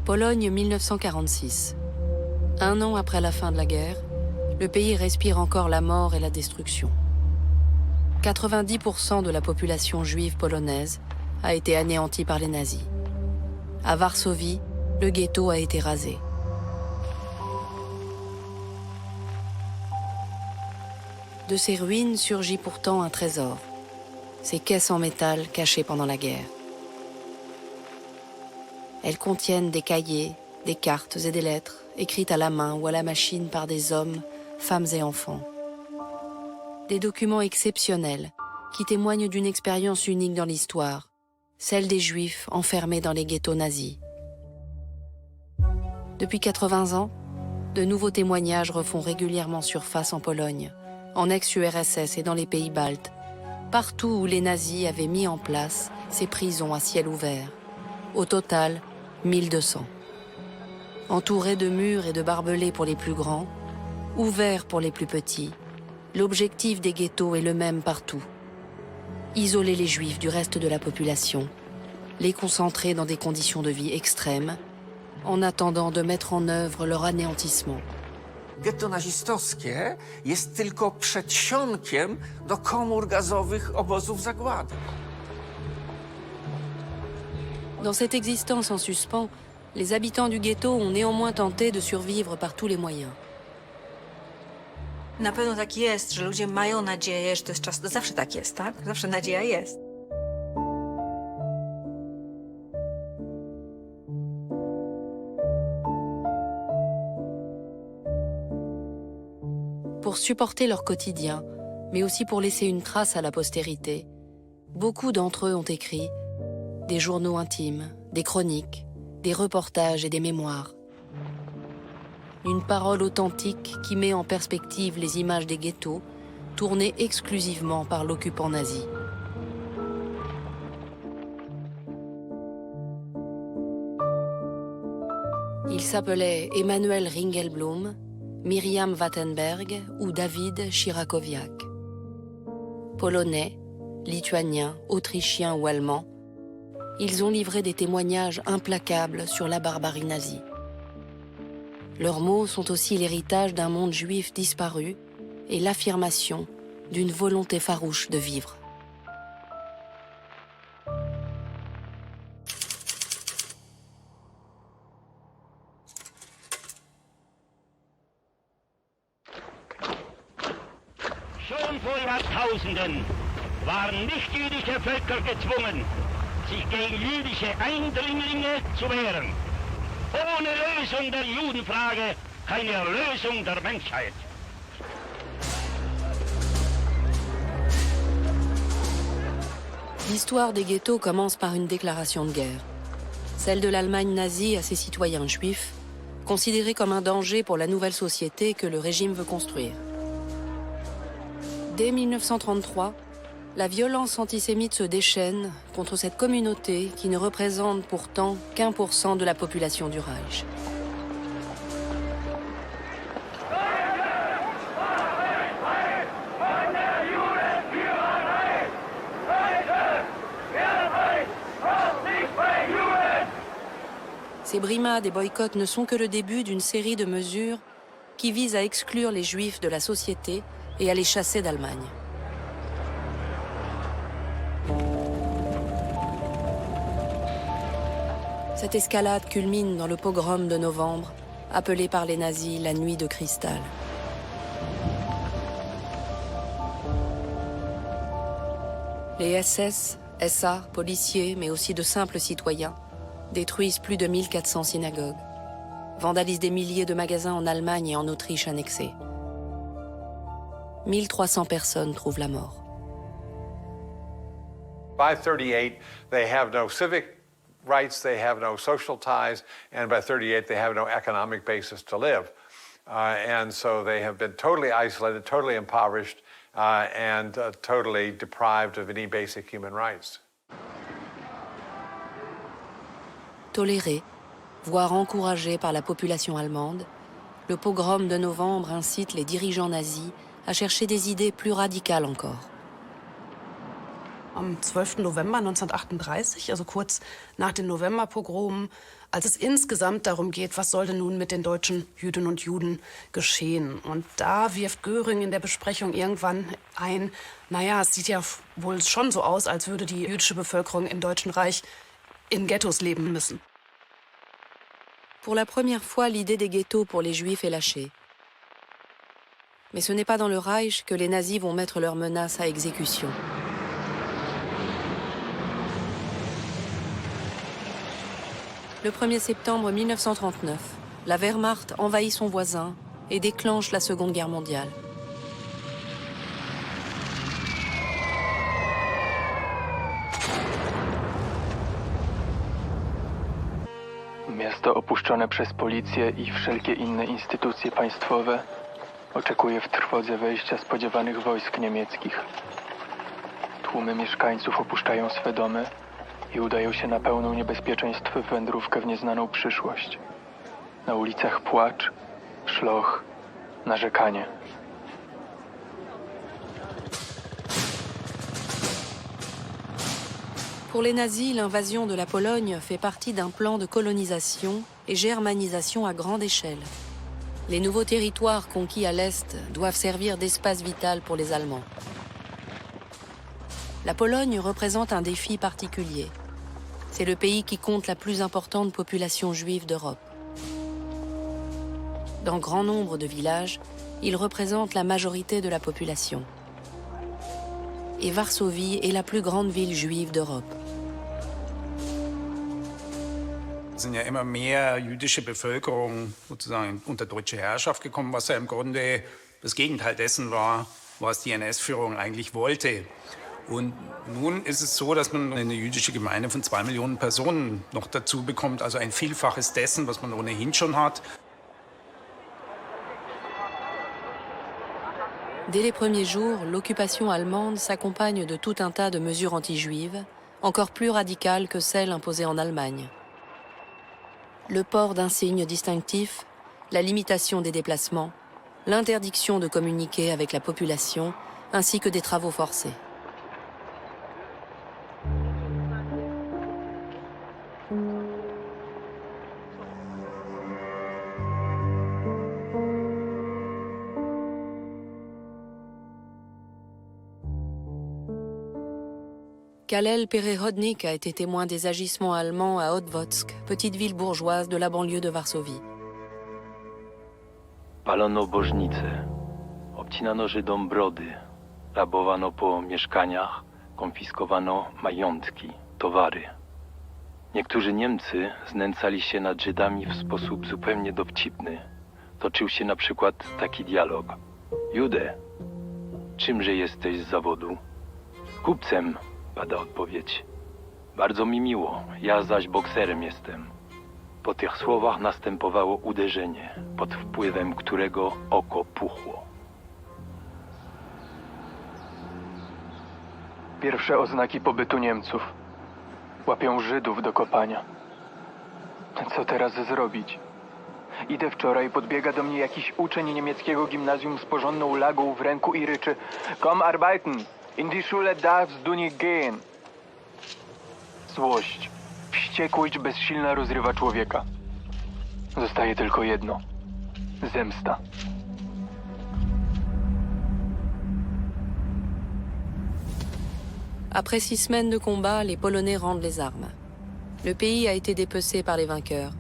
Pologne 1946. Un an après la fin de la guerre, le pays respire encore la mort et la destruction. 90% de la population juive polonaise a été anéantie par les nazis. À Varsovie, le ghetto a été rasé. De ces ruines surgit pourtant un trésor, ces caisses en métal cachées pendant la guerre. Elles contiennent des cahiers, des cartes et des lettres écrites à la main ou à la machine par des hommes, femmes et enfants. Des documents exceptionnels qui témoignent d'une expérience unique dans l'histoire, celle des Juifs enfermés dans les ghettos nazis. Depuis 80 ans, de nouveaux témoignages refont régulièrement surface en Pologne, en ex-URSS et dans les pays baltes, partout où les nazis avaient mis en place ces prisons à ciel ouvert. Au total, 1200. Entourés de murs et de barbelés pour les plus grands, ouverts pour les plus petits, l'objectif des ghettos est le même partout. Isoler les Juifs du reste de la population, les concentrer dans des conditions de vie extrêmes, en attendant de mettre en œuvre leur anéantissement. Getto nazistowskie jest tylko przedsionkiem do komór gazowych obozów zagłady. Dans cette existence en suspens, les habitants du ghetto ont néanmoins tenté de survivre par tous les moyens. Na pewno tak jest, że ludzie mają nadzieję, że to jest czas. Zawsze tak jest, tak? Zawsze nadzieja jest. Pour supporter leur quotidien, mais aussi pour laisser une trace à la postérité, beaucoup d'entre eux ont écrit des journaux intimes, des chroniques, des reportages et des mémoires. Une parole authentique qui met en perspective les images des ghettos, tournées exclusivement par l'occupant nazi. Ils s'appelaient Emanuel Ringelblum, Myriam Wattenberg ou David Chirakowiak. Polonais, lituaniens, autrichiens ou allemands, ils ont livré des témoignages implacables sur la barbarie nazie. Leurs mots sont aussi l'héritage d'un monde juif disparu et l'affirmation d'une volonté farouche de vivre. Schon vor Jahrtausenden waren nichtjüdische Völker gezwungen, sich gegen jüdische Eindringlinge zu wehren. Ohne Lösung der Judenfrage keine Erlösung der Menschheit. L'histoire des ghettos commence par une déclaration de guerre, celle de l'Allemagne nazie à ses citoyens juifs, considérés comme un danger pour la nouvelle société que le régime veut construire. Dès 1933, la violence antisémite se déchaîne contre cette communauté qui ne représente pourtant qu'1% de la population du Reich. Ces brimades et boycotts ne sont que le début d'une série de mesures qui visent à exclure les Juifs de la société et à les chasser d'Allemagne. Cette escalade culmine dans le pogrom de novembre, appelé par les nazis la Nuit de cristal. Les SS, SA, policiers, mais aussi de simples citoyens, détruisent plus de 1400 synagogues, vandalisent des milliers de magasins en Allemagne et en Autriche annexés. 1300 personnes trouvent la mort. By 38, they have no civic rights, they have no social ties, and by 38, they have no economic basis to live. And so they have been totally isolated, totally impoverished, and totally deprived of any basic human rights. Toléré, voire encouragé par la population allemande, le pogrom de novembre incite les dirigeants nazis à chercher des idées plus radicales encore. am 12. November 1938, also kurz nach den Novemberpogromen, als es insgesamt darum geht, was soll denn nun mit den deutschen Jüdinnen und Juden geschehen. Und da wirft Göring in der Besprechung irgendwann ein, naja, es sieht ja wohl schon so aus, als würde die jüdische Bevölkerung im Deutschen Reich in Ghettos leben müssen. Pour la première fois, l'idée des ghettos pour les Juifs est lâchée. Mais ce n'est pas dans le Reich que les nazis vont mettre leurs menaces à exécution. Le 1er septembre 1939, la Wehrmacht envahit son voisin et déclenche la Seconde Guerre mondiale. Miasto opuszczone przez policję i wszelkie inne instytucje państwowe oczekuje w trwodze wejścia spodziewanych wojsk niemieckich. Tłumy mieszkańców opuszczają swe domy i udają się na pełną niebezpieczeństw wędrówkę w nieznaną przyszłość. Na ulicach płacz, szloch, narzekanie. Pour les nazis, l'invasion de la Pologne fait partie d'un plan de colonisation et germanisation à grande échelle. Les nouveaux territoires conquis à l'Est doivent servir d'espace vital pour les Allemands. La Pologne représente un défi particulier. C'est le pays qui compte la plus importante population juive d'Europe. Dans grand nombre de villages, il représente la majorité de la population. Et Varsovie est la plus grande ville juive d'Europe. Es sind ja immer mehr jüdische Bevölkerung sozusagen unter deutsche Herrschaft gekommen, was ja im Grunde das Gegenteil dessen war, was die NS-Führung eigentlich wollte. Und nun ist es so, dass man eine jüdische Gemeinde von 2 Millionen Personen noch dazu bekommt, also ein Vielfaches dessen, was man ohnehin schon hat. Dès les premiers jours, l'occupation allemande s'accompagne de tout un tas de mesures anti-juives, encore plus radicales que celles imposées en Allemagne. Le port d'insignes distinctifs, la limitation des déplacements, l'interdiction de communiquer avec la population, ainsi que des travaux forcés. Kalel Perehodnik a été témoin des agissements allemands à Otwocz, petite ville bourgeoise de la banlieue de Varsovie. Palono bożnice, obcinano Żydom brody, rabowano po mieszkaniach, konfiskowano majątki, towary. Niektórzy Niemcy znęcali się nad Żydami w sposób zupełnie dowcipny. Toczył się na przykład taki dialog. Jude, czymże jesteś z zawodu? Kupcem, pada odpowiedź. Bardzo mi miło, ja zaś bokserem jestem. Po tych słowach następowało uderzenie, pod wpływem którego oko puchło. Pierwsze oznaki pobytu Niemców. Łapią Żydów do kopania. Co teraz zrobić? Idę wczoraj, podbiega do mnie jakiś uczeń niemieckiego gimnazjum z porządną lagą w ręku i ryczy: Komm arbeiten! In die Schule darfst du nicht gehen. Złość, wściekłość bezsilna rozrywa człowieka. Zostaje tylko jedno. Zemsta. Après 6 semaines de combat, les Polonais rendent les armes. Le pays a été dépecé par les vainqueurs.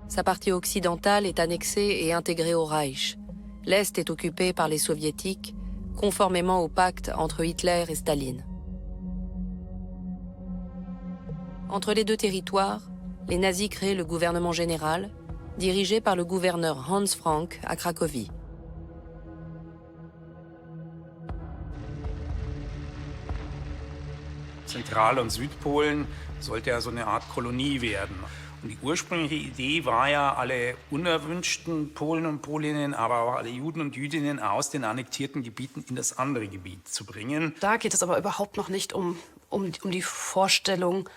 Sa partie occidentale est annexée et intégrée au Reich. L'Est est occupé par les Soviétiques, conformément au pacte entre Hitler et Staline. Entre les deux territoires, les nazis créent le gouvernement général, dirigé par le gouverneur Hans Frank à Cracovie. Zentral- und Südpolen sollte ja so eine Art Kolonie werden. Und die ursprüngliche Idee war ja, alle unerwünschten Polen und Polinnen, aber auch alle Juden und Jüdinnen aus den annektierten Gebieten in das andere Gebiet zu bringen. Da geht es aber überhaupt noch nicht um die Vorstellung,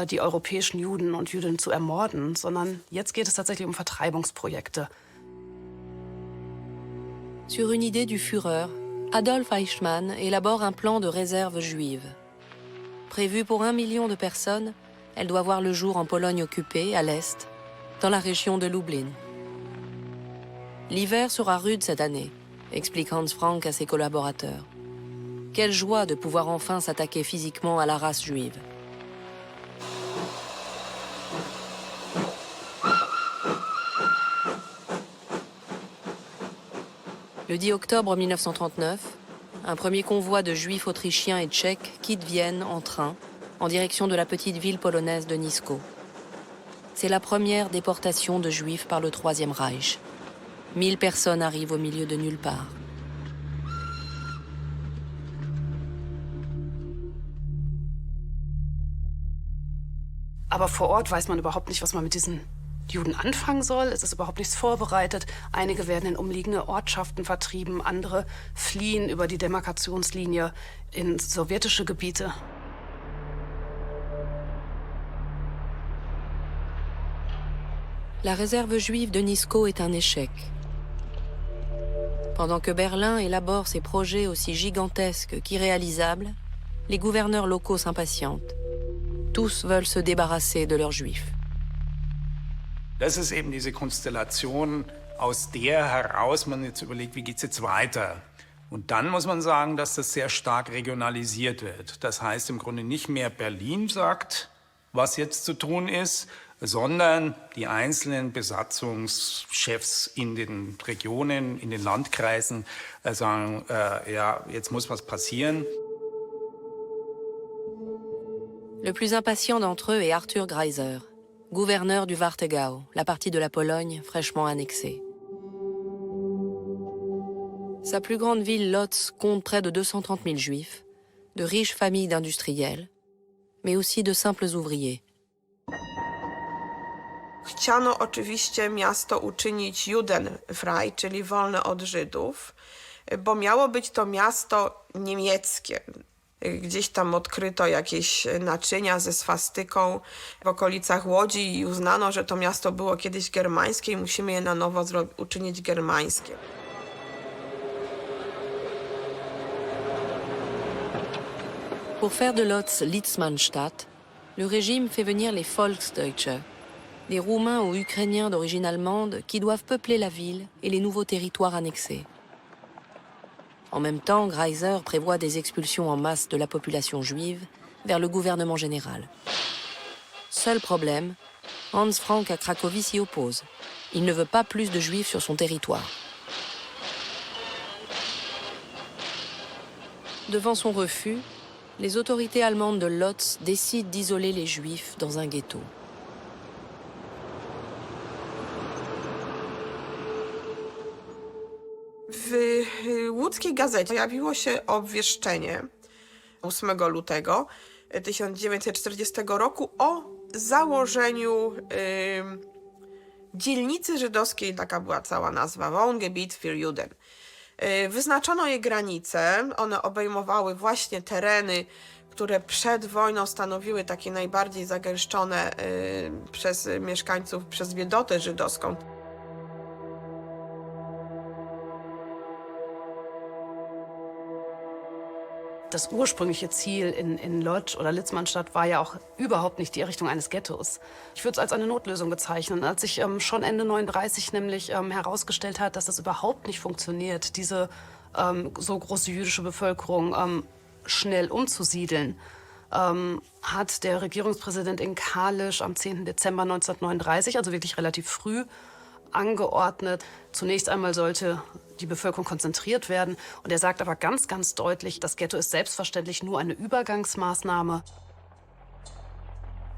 die europäischen Juden und Jüdinnen zu ermorden, sondern jetzt geht es tatsächlich um Vertreibungsprojekte. Sur une idée du Führer, Adolf Eichmann élabore un plan de réserve juive. Prévu pour 1 million de personnes, elle doit voir le jour en Pologne occupée, à l'est, dans la région de Lublin. L'hiver sera rude cette année, explique Hans Frank à ses collaborateurs. Quelle joie de pouvoir enfin s'attaquer physiquement à la race juive. Le 10 octobre 1939, un premier convoi de juifs autrichiens et tchèques quitte Vienne en train, en direction de la petite ville polonaise de Nisko. C'est la première déportation de juifs par le Troisième Reich. 1000 personnes arrivent au milieu de nulle part. Aber vor Ort weiß man überhaupt nicht, was man mit diesen Juden anfangen soll. Es ist überhaupt nichts vorbereitet. Einige werden in umliegende Ortschaften vertrieben, andere fliehen über die Demarkationslinie in sowjetische Gebiete. La réserve juive de Nisko est un échec. Pendant que Berlin élabore ses projets aussi gigantesques qu'irréalisables, les gouverneurs locaux s'impatientent. Tous veulent se débarrasser de leurs Juifs. Das ist eben diese Konstellation, aus der heraus man jetzt überlegt, wie geht es jetzt weiter. Und dann muss man sagen, dass das sehr stark regionalisiert wird. Das heißt im Grunde nicht mehr Berlin sagt, was jetzt zu tun ist, sondern die einzelnen Besatzungschefs in den Regionen, in den Landkreisen sagen, ja, jetzt muss was passieren. Le plus impatient d'entre eux est Arthur Greiser, gouverneur du Warthegau, la partie de la Pologne fraîchement annexée. Sa plus grande ville, Lodz, compte près de 230 000 juifs, de riches familles d'industriels, mais aussi de simples ouvriers. Chciano oczywiście miasto uczynić Judenfrei, czyli wolne od Żydów, bo miało być to miasto niemieckie. Gdzieś tam odkryto jakieś naczynia ze swastyką w okolicach Łodzi i uznano, że to miasto było kiedyś germańskie i musimy je na nowo uczynić germańskie. Pour faire de Lodz Litzmannstadt, le régime fait venir les Volksdeutsche, des Roumains ou Ukrainiens d'origine allemande qui doivent peupler la ville et les nouveaux territoires annexés. En même temps, Greiser prévoit des expulsions en masse de la population juive vers le gouvernement général. Seul problème, Hans Frank à Cracovie s'y oppose. Il ne veut pas plus de juifs sur son territoire. Devant son refus, les autorités allemandes de Lodz décident d'isoler les juifs dans un ghetto. W łódzkiej gazecie pojawiło się obwieszczenie 8 lutego 1940 roku o założeniu dzielnicy żydowskiej, taka była cała nazwa, Wohngebiet für Juden. Wyznaczono jej granice, one obejmowały właśnie tereny, które przed wojną stanowiły takie najbardziej zagęszczone przez mieszkańców, przez biedotę żydowską. Das ursprüngliche Ziel in Lodz oder Litzmannstadt war ja auch überhaupt nicht die Errichtung eines Ghettos. Ich würde es als eine Notlösung bezeichnen. Als sich schon Ende 1939 nämlich herausgestellt hat, dass das überhaupt nicht funktioniert, diese so große jüdische Bevölkerung schnell umzusiedeln, hat der Regierungspräsident in Kalisz am 10. Dezember 1939, also wirklich relativ früh, angeordnet. Zunächst einmal sollte die Bevölkerung konzentriert werden. Und er sagt aber ganz, ganz deutlich, das Ghetto ist selbstverständlich nur eine Übergangsmaßnahme.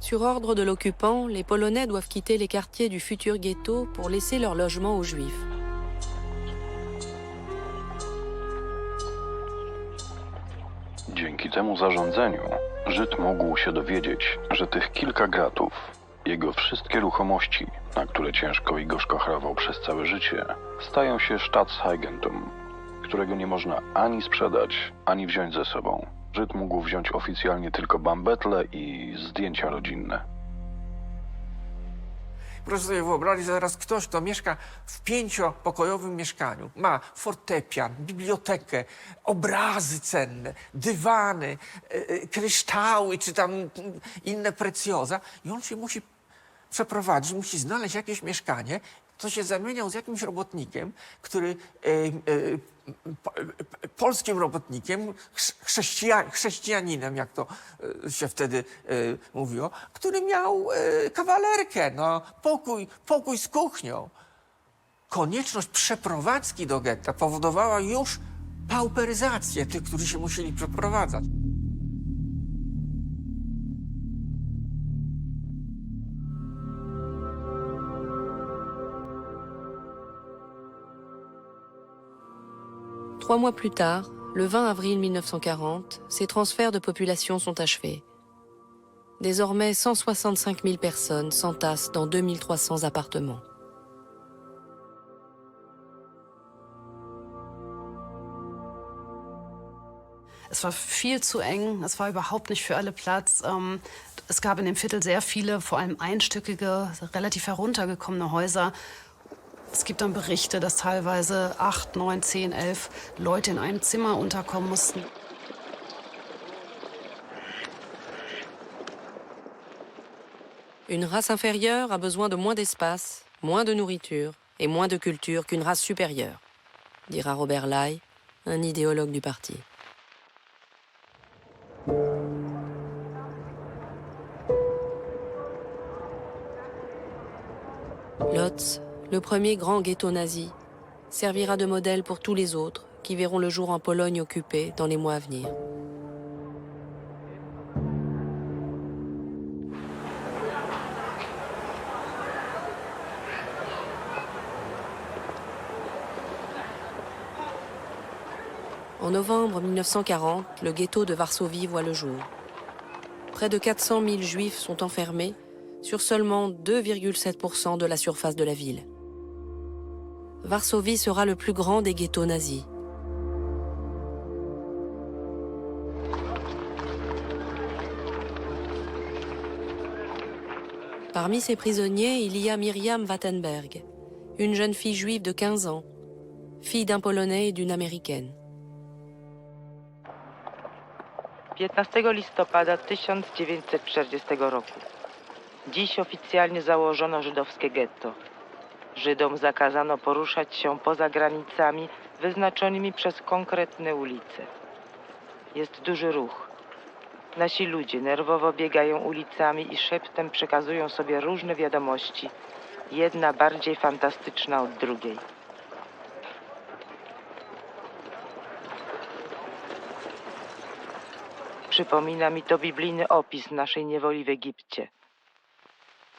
Sur ordre de l'occupant, les Polonais doivent quitter les quartiers du futur ghetto pour laisser leur logement aux Juifs. Dzięki temu zarządzeniu Żyd mógł się dowiedzieć, że tych kilka gratów, jego wszystkie ruchomości, na które ciężko i gorzko chorował przez całe życie, stają się Staatseigentum, którego nie można ani sprzedać, ani wziąć ze sobą. Żyd mógł wziąć oficjalnie tylko bambetle i zdjęcia rodzinne. Proszę sobie wyobrazić, że teraz ktoś, kto mieszka w 5-pokojowym mieszkaniu, ma fortepian, bibliotekę, obrazy cenne, dywany, kryształy czy tam inne precjoza i on się musi przeprowadzić, musi znaleźć jakieś mieszkanie, to się zamieniał z jakimś robotnikiem, który polskim robotnikiem, chrześcijaninem, jak to się wtedy mówiło, który miał kawalerkę, no, pokój z kuchnią. Konieczność przeprowadzki do getta powodowała już pauperyzację tych, którzy się musieli przeprowadzać. Trois mois plus tard, le 20 avril 1940, ces transferts de population sont achevés. Désormais, 165 000 personnes s'entassent dans 2300 appartements. Es war viel zu eng, es war überhaupt nicht für alle Platz. Es gab in dem Viertel sehr viele, vor allem einstöckige, relativ heruntergekommene Häuser. Es gibt dann Berichte, dass teilweise 8, 9, 10, 11 Leute in einem Zimmer unterkommen mussten. Une race inférieure a besoin de moins d'espace, moins de nourriture et moins de culture qu'une race supérieure, dira Robert Lai, un idéologue du parti. Lodz, le premier grand ghetto nazi, servira de modèle pour tous les autres qui verront le jour en Pologne occupée dans les mois à venir. En novembre 1940, le ghetto de Varsovie voit le jour. Près de 400 000 juifs sont enfermés sur seulement 2,7% de la surface de la ville. Varsovie sera le plus grand des ghettos nazis. Parmi ces prisonniers, il y a Miriam Wattenberg, une jeune fille juive de 15 ans, fille d'un Polonais et d'une Américaine. 15 listopada 1940 roku. Dziś oficjalnie założono żydowskie getto. Żydom zakazano poruszać się poza granicami wyznaczonymi przez konkretne ulice. Jest duży ruch. Nasi ludzie nerwowo biegają ulicami i szeptem przekazują sobie różne wiadomości, jedna bardziej fantastyczna od drugiej. Przypomina mi to biblijny opis naszej niewoli w Egipcie.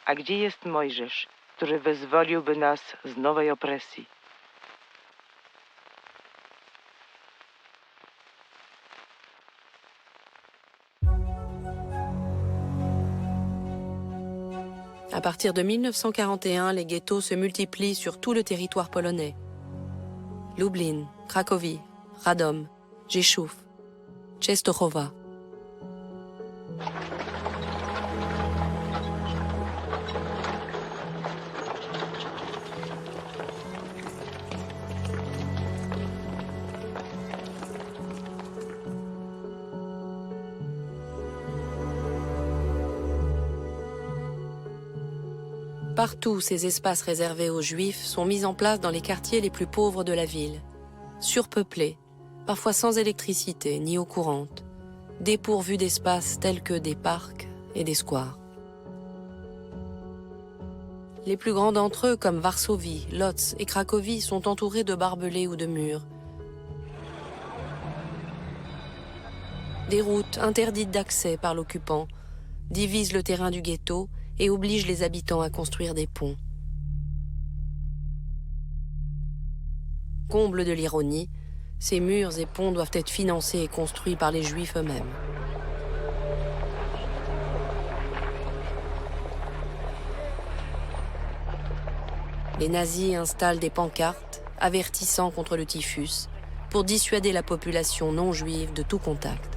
A gdzie jest Mojżesz, który wyzwoliłby nas z nowej opresji? À partir de 1941, les ghettos se multiplient sur tout le territoire polonais. Lublin, Cracovie, Radom, Rzeszów, Częstochowa. Partout, ces espaces réservés aux Juifs sont mis en place dans les quartiers les plus pauvres de la ville, surpeuplés, parfois sans électricité ni eau courante, dépourvus d'espaces tels que des parcs et des squares. Les plus grands d'entre eux, comme Varsovie, Lodz et Cracovie, sont entourés de barbelés ou de murs. Des routes interdites d'accès par l'occupant divisent le terrain du ghetto et oblige les habitants à construire des ponts. Comble de l'ironie, ces murs et ponts doivent être financés et construits par les Juifs eux-mêmes. Les nazis installent des pancartes avertissant contre le typhus pour dissuader la population non juive de tout contact.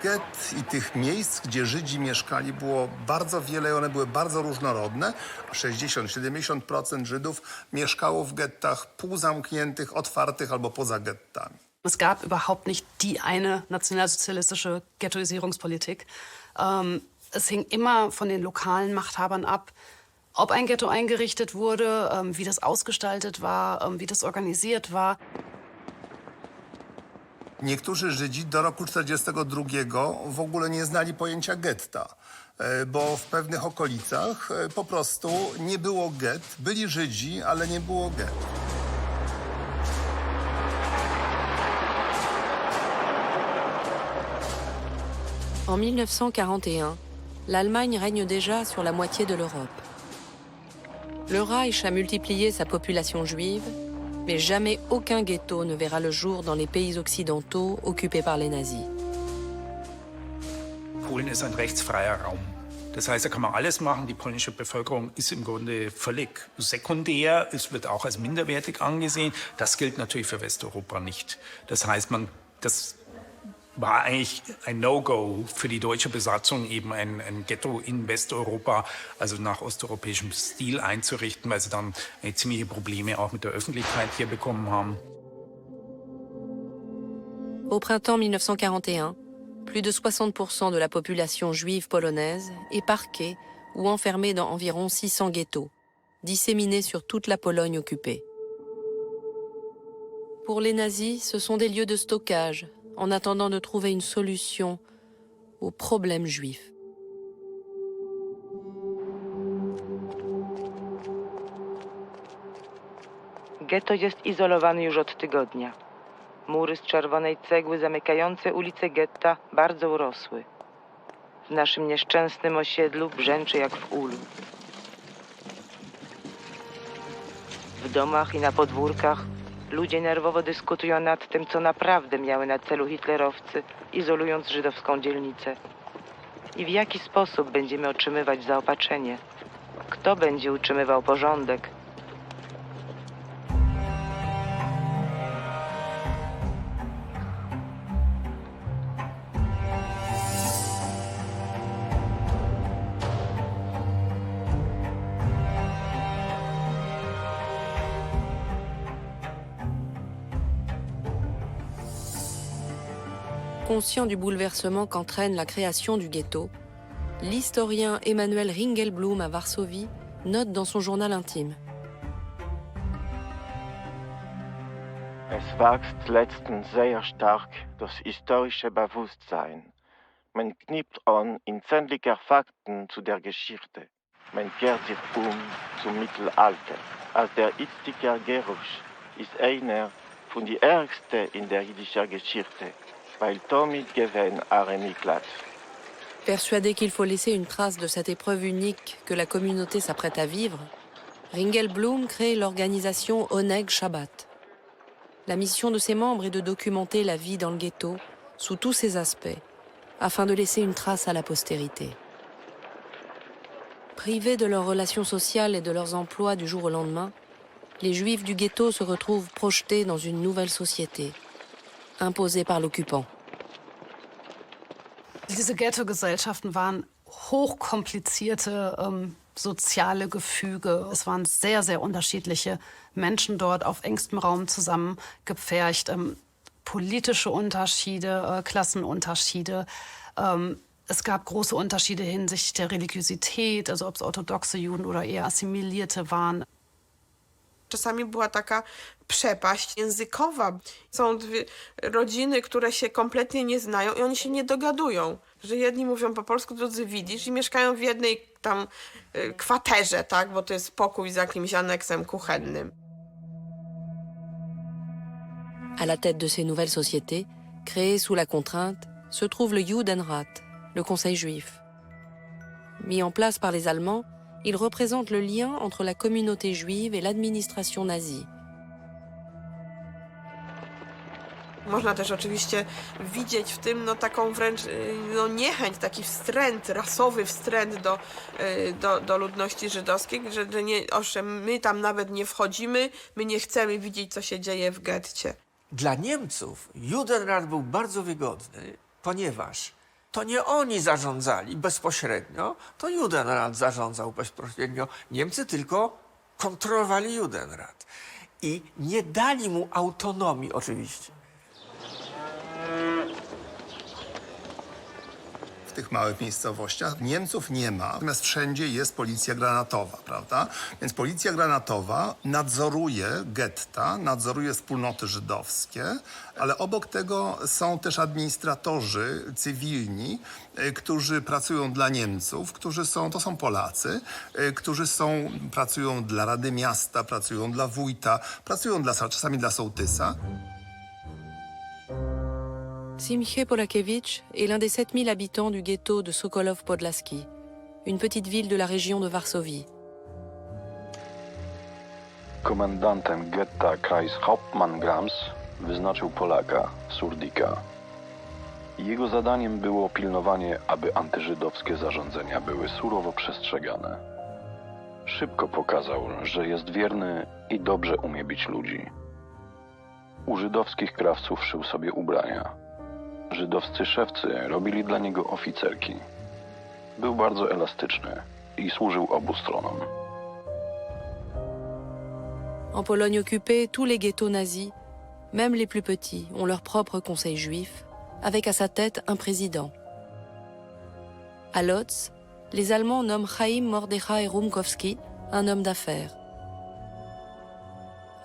Gett i tych miejsc, gdzie Żydzi mieszkali, było bardzo wiele i one były bardzo różnorodne. 60-70% Żydów mieszkało w gettach półzamkniętych, otwartych albo poza gettami. Es gab überhaupt nicht die eine nationalsozialistische Ghettoisierungspolitik. Es hing immer von den lokalen Machthabern ab, ob ein Ghetto eingerichtet wurde, wie das ausgestaltet war, wie das organisiert war. Niektórzy Żydzi do roku 1942 w ogóle nie znali pojęcia getta, bo w pewnych okolicach po prostu nie było gett. Byli Żydzi, ale nie było gett. En 1941, l'Allemagne règne déjà sur la moitié de l'Europe. Le Reich a multiplié sa population juive, mais jamais aucun ghetto ne verra le jour dans les pays occidentaux occupés par les nazis. Polen ist ein rechtsfreier Raum. Das heißt, da kann man alles machen. Die polnische Bevölkerung ist im Grunde völlig sekundär. Es wird auch als minderwertig angesehen. Das gilt natürlich für Westeuropa nicht. Das heißt, das war eigentlich ein No-Go für die deutsche Besatzung, eben ein Ghetto in Westeuropa, also nach osteuropäischem Stil einzurichten, weil sie dann ziemliche Probleme auch mit der Öffentlichkeit hier bekommen haben. Au printemps 1941, plus de 60% de la population juive polonaise est parquée ou enfermée dans environ 600 ghettos, disséminés sur toute la Pologne occupée. Pour les nazis, ce sont des lieux de stockage, en attendant de trouver une solution au problème juif. Getto jest izolowany już od tygodnia. Mury z czerwonej cegły zamykające ulice getta bardzo urosły. W naszym nieszczęsnym osiedlu brzęczy jak w ulu. W domach i na podwórkach ludzie nerwowo dyskutują nad tym, co naprawdę miały na celu hitlerowcy, izolując żydowską dzielnicę. I w jaki sposób będziemy otrzymywać zaopatrzenie? Kto będzie utrzymywał porządek? Conscient du bouleversement qu'entraîne la création du ghetto, l'historien Emanuel Ringelblum à Varsovie note dans son journal intime. Es wächst letztens sehr stark das historische Bewusstsein. Man knüpft an in zähnlicher Fakten zu der Geschichte. Man kehrt sich zum Mittelalter. Als der Itziker Geruch ist einer von den ärgsten in der jüdischen Geschichte, weil damit gewinnt Miklat. Persuadé qu'il faut laisser une trace de cette épreuve unique que la communauté s'apprête à vivre, Ringelblum crée l'organisation Oneg Shabbat. La mission de ses membres est de documenter la vie dans le ghetto sous tous ses aspects, afin de laisser une trace à la postérité. Privés de leurs relations sociales et de leurs emplois du jour au lendemain, les Juifs du ghetto se retrouvent projetés dans une nouvelle société, imposée par l'occupant. Diese Ghetto-Gesellschaften waren hochkomplizierte soziale Gefüge. Es waren sehr, sehr unterschiedliche Menschen dort auf engstem Raum zusammengepfercht. Politische Unterschiede, Klassenunterschiede. Es gab große Unterschiede hinsichtlich der Religiosität, also ob es orthodoxe Juden oder eher Assimilierte waren. Czasami była taka przepaść językowa. Są dwie rodziny, które się kompletnie nie znają i oni się nie dogadują. Że jedni mówią po polsku, drudzy widzisz i mieszkają w jednej tam kwaterze, tak? Bo to jest pokój z jakimś aneksem kuchennym. À la tête de ces nouvelles sociétés, créées sous la contrainte, se trouve le Judenrat, le Conseil juif. Mis en place par les Allemands, il représente le lien entre la communauté juive et l'administration nazie. Można też oczywiście widzieć w tym taką wręcz niechęć, taki wstręt, rasowy wstręt do ludności żydowskiej, że nie, owszem, my tam nawet nie wchodzimy, my nie chcemy widzieć, co się dzieje w getcie. Dla Niemców Judenrat był bardzo wygodny, ponieważ to nie oni zarządzali bezpośrednio, to Judenrat zarządzał bezpośrednio. Niemcy tylko kontrolowali Judenrat i nie dali mu autonomii oczywiście. W tych małych miejscowościach Niemców nie ma, natomiast wszędzie jest policja granatowa, prawda? Więc policja granatowa nadzoruje getta, nadzoruje wspólnoty żydowskie, ale obok tego są też administratorzy cywilni, którzy pracują dla Niemców, to są Polacy, którzy pracują dla Rady Miasta, pracują dla wójta, pracują czasami dla sołtysa. Simche Polakiewicz est l'un des 7000 habitants du ghetto de Sokolov-Podlaski, une petite ville de la région de Varsovie. Komendantem getta Kreishauptmann Grams wyznaczył Polaka, Surdika. Jego zadaniem było pilnowanie, aby antyżydowskie zarządzenia były surowo przestrzegane. Szybko pokazał, że jest wierny i dobrze umie bić ludzi. U żydowskich krawców szył sobie ubrania. Żydowscy szewcy robili dla niego oficerki. Był bardzo elastyczny i służył obu stronom. En Pologne occupée, tous les ghettos nazis, même les plus petits, ont leur propre conseil juif, avec à sa tête un président. À Lodz, les Allemands nomment Chaim Mordechai Rumkowski, un homme d'affaires.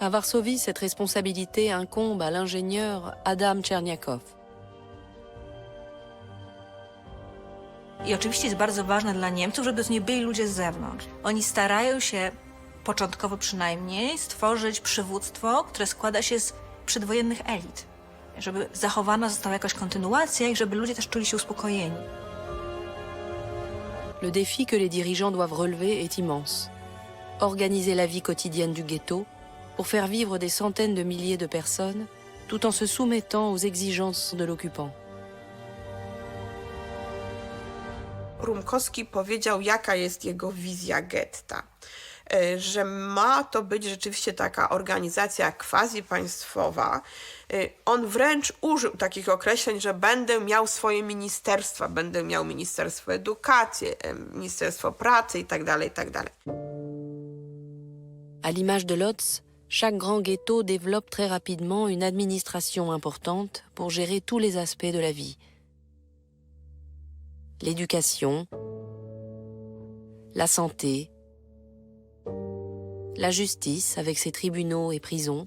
À Varsovie, cette responsabilité incombe à l'ingénieur Adam Czerniakow. I oczywiście jest bardzo ważne dla Niemców, żeby to nie byli ludzie z zewnątrz. Oni starają się, początkowo przynajmniej, stworzyć przywództwo, które składa się z przedwojennych elit. Żeby zachowana została jakaś kontynuacja i żeby ludzie też czuli się uspokojeni. Le défi que les dirigeants doivent relever est immense. Organiser la vie quotidienne du ghetto pour faire vivre des centaines de milliers de personnes tout en se soumettant aux exigences de l'occupant. Rumkowski powiedział, jaka jest jego wizja getta. Że ma to być rzeczywiście taka organizacja quasi-państwowa. On wręcz użył takich określeń, że będę miał swoje ministerstwa, będę miał Ministerstwo Edukacji, Ministerstwo Pracy itd., itd. À l'image de Lodz, chaque grand ghetto développe très rapidement une administration importante pour gérer tous les aspects de la vie. L'éducation, la santé, la justice avec ses tribunaux et prisons,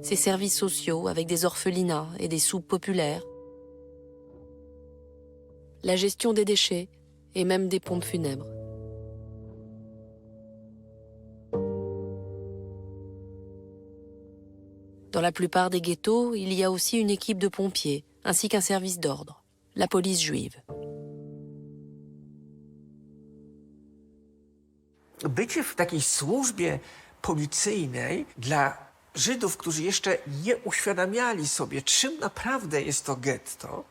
ses services sociaux avec des orphelinats et des soupes populaires, la gestion des déchets et même des pompes funèbres. Dans la plupart des ghettos, il y a aussi une équipe de pompiers, ainsi qu'un service d'ordre, la police juive. Bycie w takiej służbie policyjnej dla Żydów, którzy jeszcze nie uświadamiali sobie, czym naprawdę jest to getto,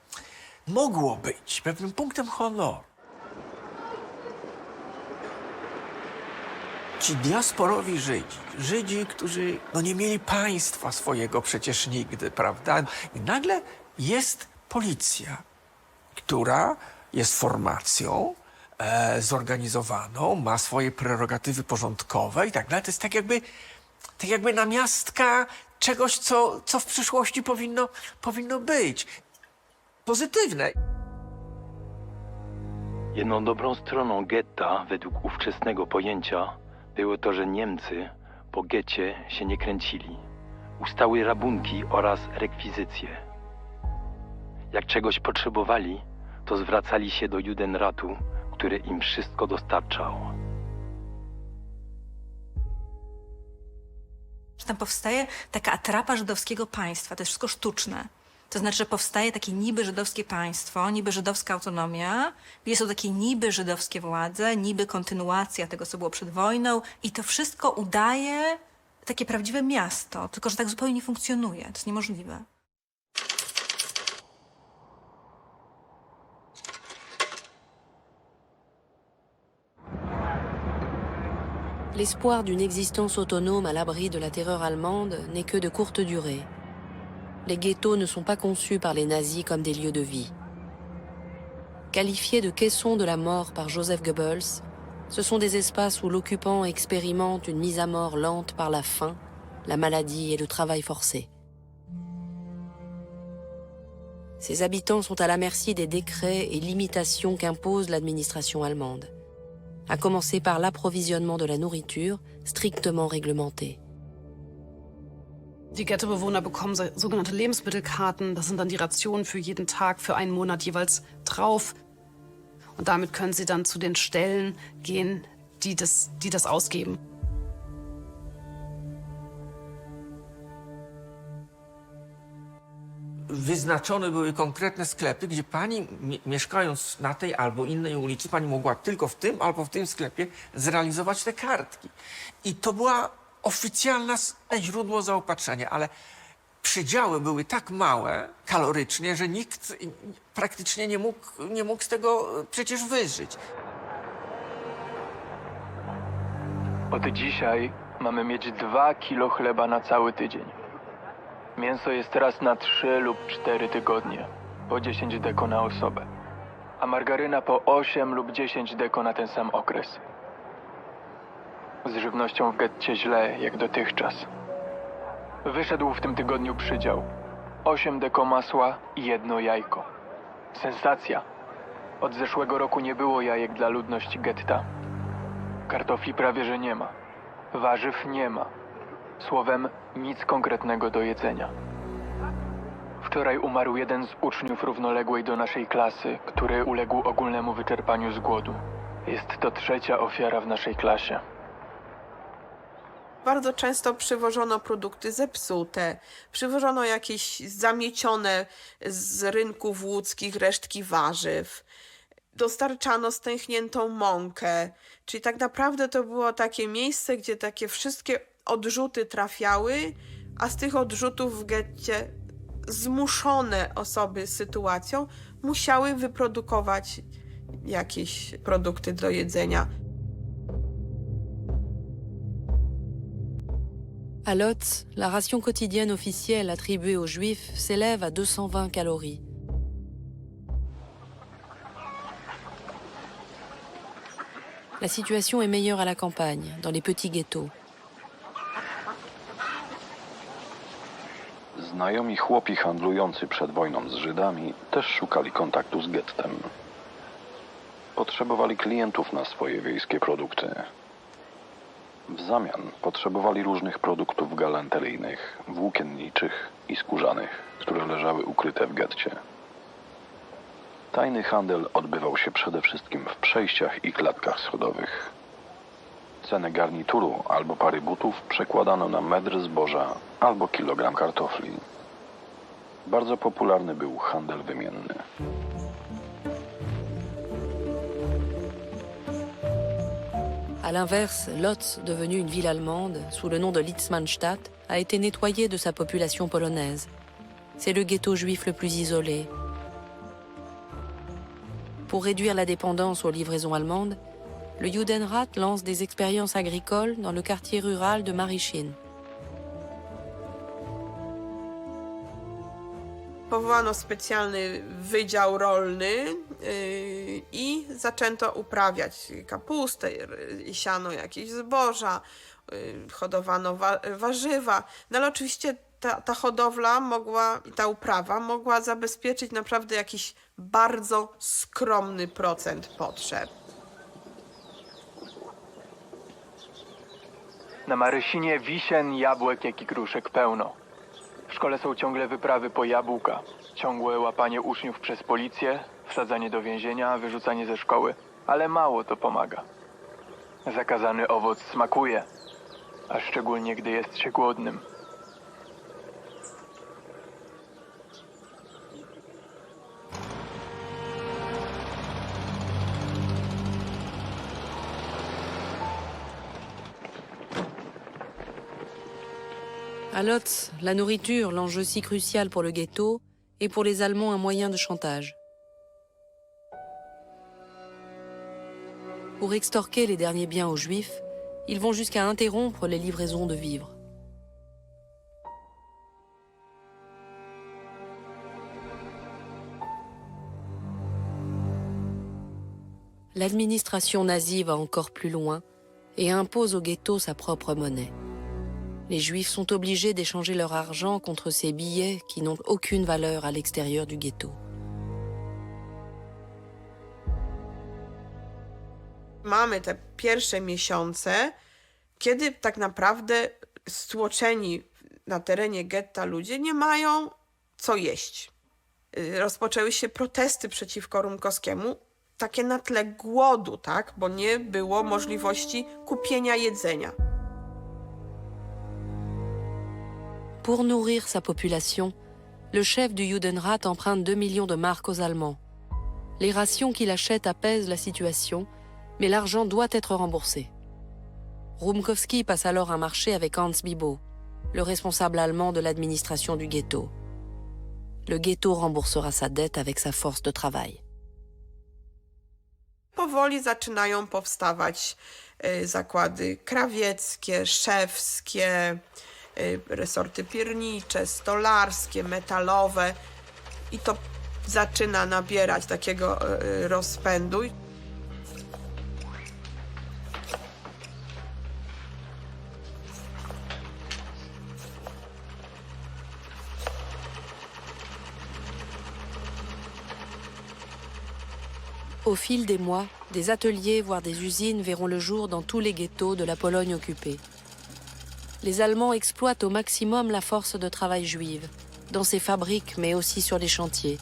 mogło być pewnym punktem honoru. Ci diasporowi Żydzi, którzy nie mieli państwa swojego przecież nigdy, prawda? I nagle jest policja, która jest formacją zorganizowaną, ma swoje prerogatywy porządkowe i tak dalej. To jest tak jakby namiastka czegoś, co w przyszłości powinno być. Pozytywne. Jedną dobrą stroną getta, według ówczesnego pojęcia, było to, że Niemcy po getcie się nie kręcili. Ustały rabunki oraz rekwizycje. Jak czegoś potrzebowali, to zwracali się do Judenratu, który im wszystko dostarczał. Że tam powstaje taka atrapa żydowskiego państwa, to jest wszystko sztuczne. To znaczy, że powstaje takie niby żydowskie państwo, niby żydowska autonomia, gdzie są takie niby żydowskie władze, niby kontynuacja tego, co było przed wojną i to wszystko udaje takie prawdziwe miasto, tylko że tak zupełnie nie funkcjonuje. To jest niemożliwe. L'espoir d'une existence autonome à l'abri de la terreur allemande n'est que de courte durée. les ghettos ne sont pas conçus par les nazis comme des lieux de vie. Qualifiés de caissons de la mort par Joseph Goebbels, ce sont des espaces où l'occupant expérimente une mise à mort lente par la faim, la maladie et le travail forcé. Ces habitants sont à la merci des décrets et limitations qu'impose l'administration allemande, à commencer par l'approvisionnement de la nourriture strictement réglementé. Die Ghettobewohner bekommen sogenannte Lebensmittelkarten. Das sind dann die Rationen für jeden Tag, für einen Monat jeweils drauf. Und damit können sie dann zu den Stellen gehen, die das ausgeben. Wyznaczone były konkretne sklepy, gdzie pani, mieszkając na tej albo innej ulicy, pani mogła tylko w tym albo w tym sklepie zrealizować te kartki. I to była oficjalne źródło zaopatrzenia, ale przydziały były tak małe kalorycznie, że nikt praktycznie nie mógł z tego przecież wyżyć. Od dzisiaj mamy mieć 2 kilo chleba na cały tydzień. Mięso jest teraz na 3 lub 4 tygodnie, po 10 deko na osobę. A margaryna po 8 lub 10 deko na ten sam okres. Z żywnością w getcie źle, jak dotychczas. Wyszedł w tym tygodniu przydział. 8 deko masła i 1 jajko. Sensacja. Od zeszłego roku nie było jajek dla ludności getta. Kartofli prawie że nie ma. Warzyw nie ma. Słowem, nic konkretnego do jedzenia. Wczoraj umarł jeden z uczniów równoległej do naszej klasy, który uległ ogólnemu wyczerpaniu z głodu. Jest to 3. ofiara w naszej klasie. Bardzo często przywożono produkty zepsute, przywożono jakieś zamiecione z rynków łódzkich resztki warzyw, dostarczano stęchniętą mąkę, czyli tak naprawdę to było takie miejsce, gdzie takie wszystkie odrzuty trafiały, a z tych odrzutów w getcie zmuszone osoby sytuacją musiały wyprodukować jakieś produkty do jedzenia. À Łódź, la ration quotidienne officielle attribuée aux Juifs s'élève à 220 calories. La situation est meilleure à la campagne, dans les petits ghettos. Znajomi chłopi handlujący przed wojną z Żydami też szukali kontaktu z gettem. Potrzebowali klientów na swoje wiejskie produkty. W zamian potrzebowali różnych produktów galanteryjnych, włókienniczych i skórzanych, które leżały ukryte w getcie. Tajny handel odbywał się przede wszystkim w przejściach i klatkach schodowych. Cenę garnituru albo pary butów przekładano na metr zboża albo kilogram kartofli. Bardzo popularny był handel wymienny. À l'inverse, Łódź, devenue une ville allemande, sous le nom de Litzmannstadt, a été nettoyée de sa population polonaise. C'est le ghetto juif le plus isolé. Pour réduire la dépendance aux livraisons allemandes, le Judenrat lance des expériences agricoles dans le quartier rural de Marysin. Powołano specjalny wydział rolny i zaczęto uprawiać kapustę, siano, jakieś zboża, hodowano warzywa. No ale oczywiście ta hodowla i ta uprawa mogła zabezpieczyć naprawdę jakiś bardzo skromny procent potrzeb. Na Marysinie wisien, jabłek, jak i gruszek pełno. W szkole są ciągle wyprawy po jabłka, ciągłe łapanie uczniów przez policję, wsadzanie do więzienia, wyrzucanie ze szkoły, ale mało to pomaga. Zakazany owoc smakuje, a szczególnie gdy jest się głodnym. À Łódź, la nourriture, l'enjeu si crucial pour le ghetto, est pour les Allemands un moyen de chantage. Pour extorquer les derniers biens aux Juifs, ils vont jusqu'à interrompre les livraisons de vivres. l'administration nazie va encore plus loin et impose au ghetto sa propre monnaie. Les Juifs sont obligés d'échanger leur argent contre ces billets qui n'ont aucune valeur à l'extérieur du ghetto. Mamy te pierwsze miesiące, kiedy tak naprawdę stłoczeni na terenie getta ludzie nie mają co jeść. Rozpoczęły się protesty przeciwko Rumkowskiemu, takie na tle głodu, tak? Bo nie było możliwości kupienia jedzenia. Pour nourrir sa population, le chef du Judenrat emprunte 2 millions de marks aux Allemands. Les rations qu'il achète apaisent la situation, mais l'argent doit être remboursé. Rumkowski passe alors un marché avec Hans Bibo, le responsable allemand de l'administration du ghetto. Le ghetto remboursera sa dette avec sa force de travail. Powoli zaczynają powstawać zakłady krawieckie, szewskie, resorty piernicze, stolarskie, metalowe i to zaczyna nabierać takiego rozpędu. Au fil des mois, des ateliers, voire des usines verront le jour dans tous les ghettos de la Pologne occupée. Les Allemands exploitent au maximum la force de travail juive, dans ces fabriques mais aussi sur les chantiers.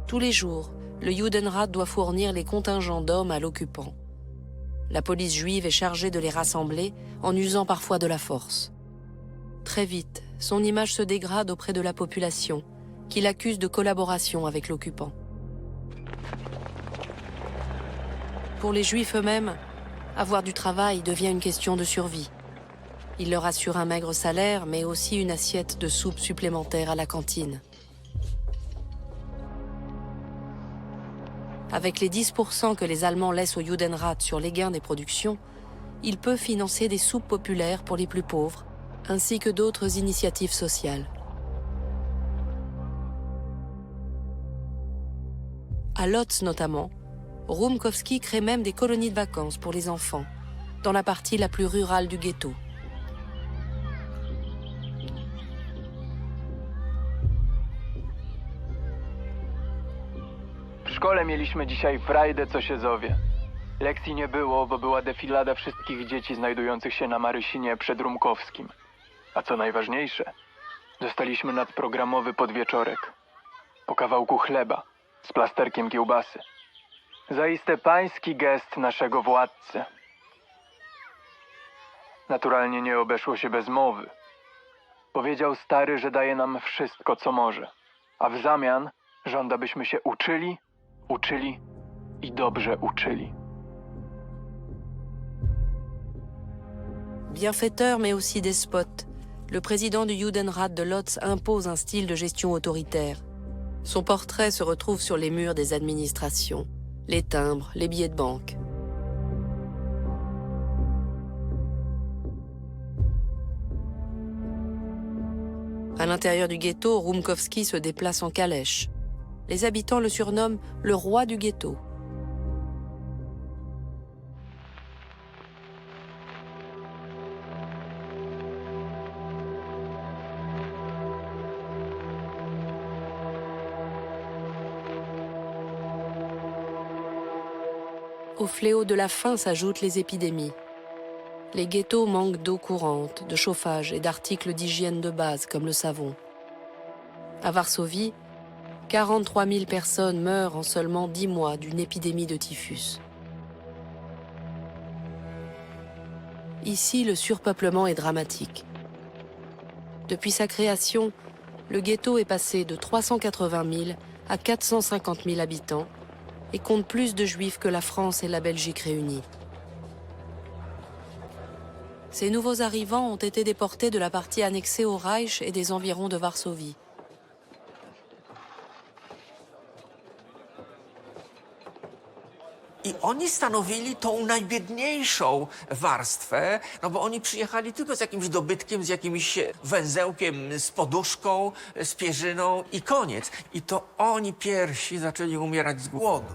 Tous les jours, le Judenrat doit fournir les contingents d'hommes à l'occupant. La police juive est chargée de les rassembler en usant parfois de la force. Très vite, son image se dégrade auprès de la population, qui l'accuse de collaboration avec l'occupant. Pour les Juifs eux-mêmes, avoir du travail devient une question de survie. Il leur assure un maigre salaire, mais aussi une assiette de soupe supplémentaire à la cantine. Avec les 10% que les Allemands laissent au Judenrat sur les gains des productions, il peut financer des soupes populaires pour les plus pauvres, ainsi que d'autres initiatives sociales. À Lodz notamment, Rumkowski crée même des colonies de vacances pour les enfants, dans la partie la plus rurale du ghetto. W szkole mieliśmy dzisiaj frajdę, co się zowie. Lekcji nie było, bo była defilada wszystkich dzieci znajdujących się na Marysinie przed Rumkowskim. A co najważniejsze, dostaliśmy nadprogramowy podwieczorek. Po kawałku chleba, z plasterkiem kiełbasy. Zaiste pański gest naszego władcy. Naturalnie nie obeszło się bez mowy. Powiedział stary, że daje nam wszystko, co może, a w zamian żąda, byśmy się uczyli i dobrze uczyli. Bienfaiteur mais aussi despote, le président du Judenrat de Lodz impose un style de gestion autoritaire. Son portrait se retrouve sur les murs des administrations, les timbres, les billets de banque. À l'intérieur du ghetto, Rumkowski se déplace en calèche. Les habitants le surnomment le roi du ghetto. Au fléau de la faim s'ajoutent les épidémies. Les ghettos manquent d'eau courante, de chauffage et d'articles d'hygiène de base comme le savon. À Varsovie, 43 000 personnes meurent en seulement 10 mois d'une épidémie de typhus. Ici, le surpeuplement est dramatique. Depuis sa création, le ghetto est passé de 380 000 à 450 000 habitants et compte plus de juifs que la France et la Belgique réunies. Ces nouveaux arrivants ont été déportés de la partie annexée au Reich et des environs de Varsovie. I oni stanowili tą najbiedniejszą warstwę, no bo oni przyjechali tylko z jakimś dobytkiem, z jakimś węzełkiem, z poduszką, z pierzyną i koniec. I to oni pierwsi zaczęli umierać z głodu.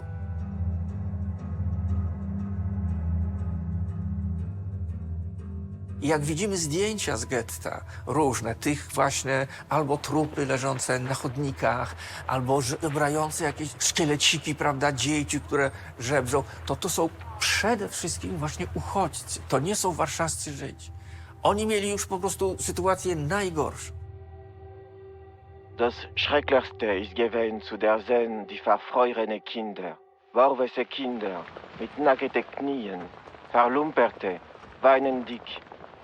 I jak widzimy zdjęcia z getta, różne, tych właśnie albo trupy leżące na chodnikach, albo żebrające jakieś szkieleciki, prawda, dzieci, które żebrzą, to są przede wszystkim właśnie uchodźcy. To nie są warszawscy Żydzi. Oni mieli już po prostu sytuację najgorszą. Das Schrecklichste ist gewesen zu der sehen die verfrorene Kinder, warwese Kinder mit nackten Knien, verlumperte, weinendig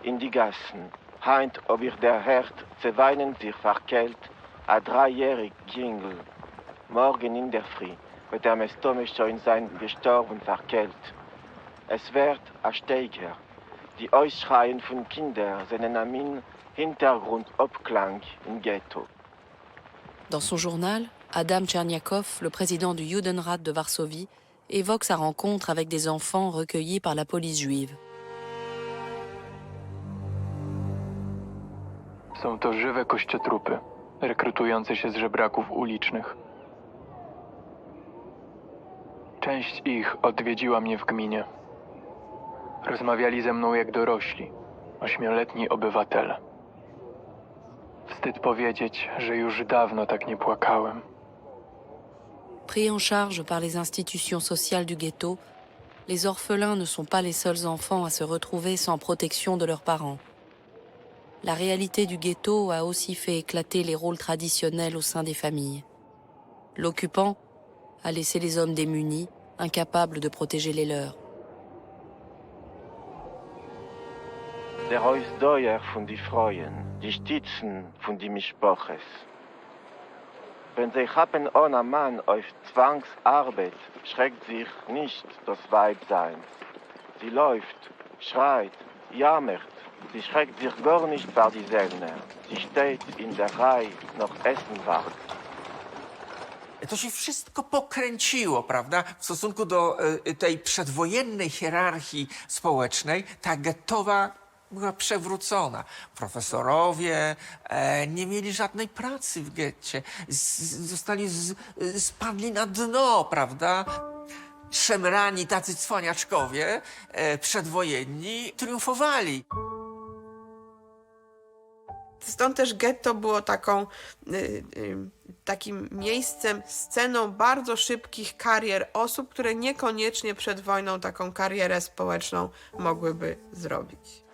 in die Gassen. Heint ob ihr der Herd weinen sich verkehlt, a dreijährig Jüngel. Morgen in der Früh wird der Stomme schon sein gestorben verkehlt. Es wird a Steiger. Die Ausschreien von Kindern sind am Hintergrund Obklang im Ghetto. Dans son journal, Adam Tcherniakov, le président du Judenrat de Varsovie, évoque sa rencontre avec des enfants recueillis par la police juive. Są to żywe kościotrupy, rekrutujące się z żebraków ulicznych. Część ich odwiedziła mnie w gminie. Rozmawiali ze mną jak dorośli, 8-letni obywatele. Wstyd powiedzieć, że już dawno tak nie płakałem. Pris en charge par les institutions sociales du ghetto, les orphelins ne sont pas les seuls enfants à se retrouver sans protection de leurs parents. La réalité du ghetto a aussi fait éclater les rôles traditionnels au sein des familles. L'occupant a laissé les hommes démunis, incapables de protéger les leurs. Der Ausdauer von die Freuen, die Stützen von die Mischpoches. Wenn sie haben ohne Mann auf Zwangsarbeit, schreckt sich nicht das Weibsein. Sie läuft, schreit, jammert, sie schreckt sich gar nicht vor die Sellner. Sie steht in der Reihe, noch Essen wartet. To się wszystko pokręciło, prawda? W stosunku do tej przedwojennej hierarchii społecznej, ta gettowa była przewrócona. Profesorowie nie mieli żadnej pracy w getcie. Spadli na dno, prawda? Szemrani, tacy cwaniaczkowie przedwojenni triumfowali. Stąd też getto było takim miejscem, sceną bardzo szybkich karier osób, które niekoniecznie przed wojną taką karierę społeczną mogłyby zrobić.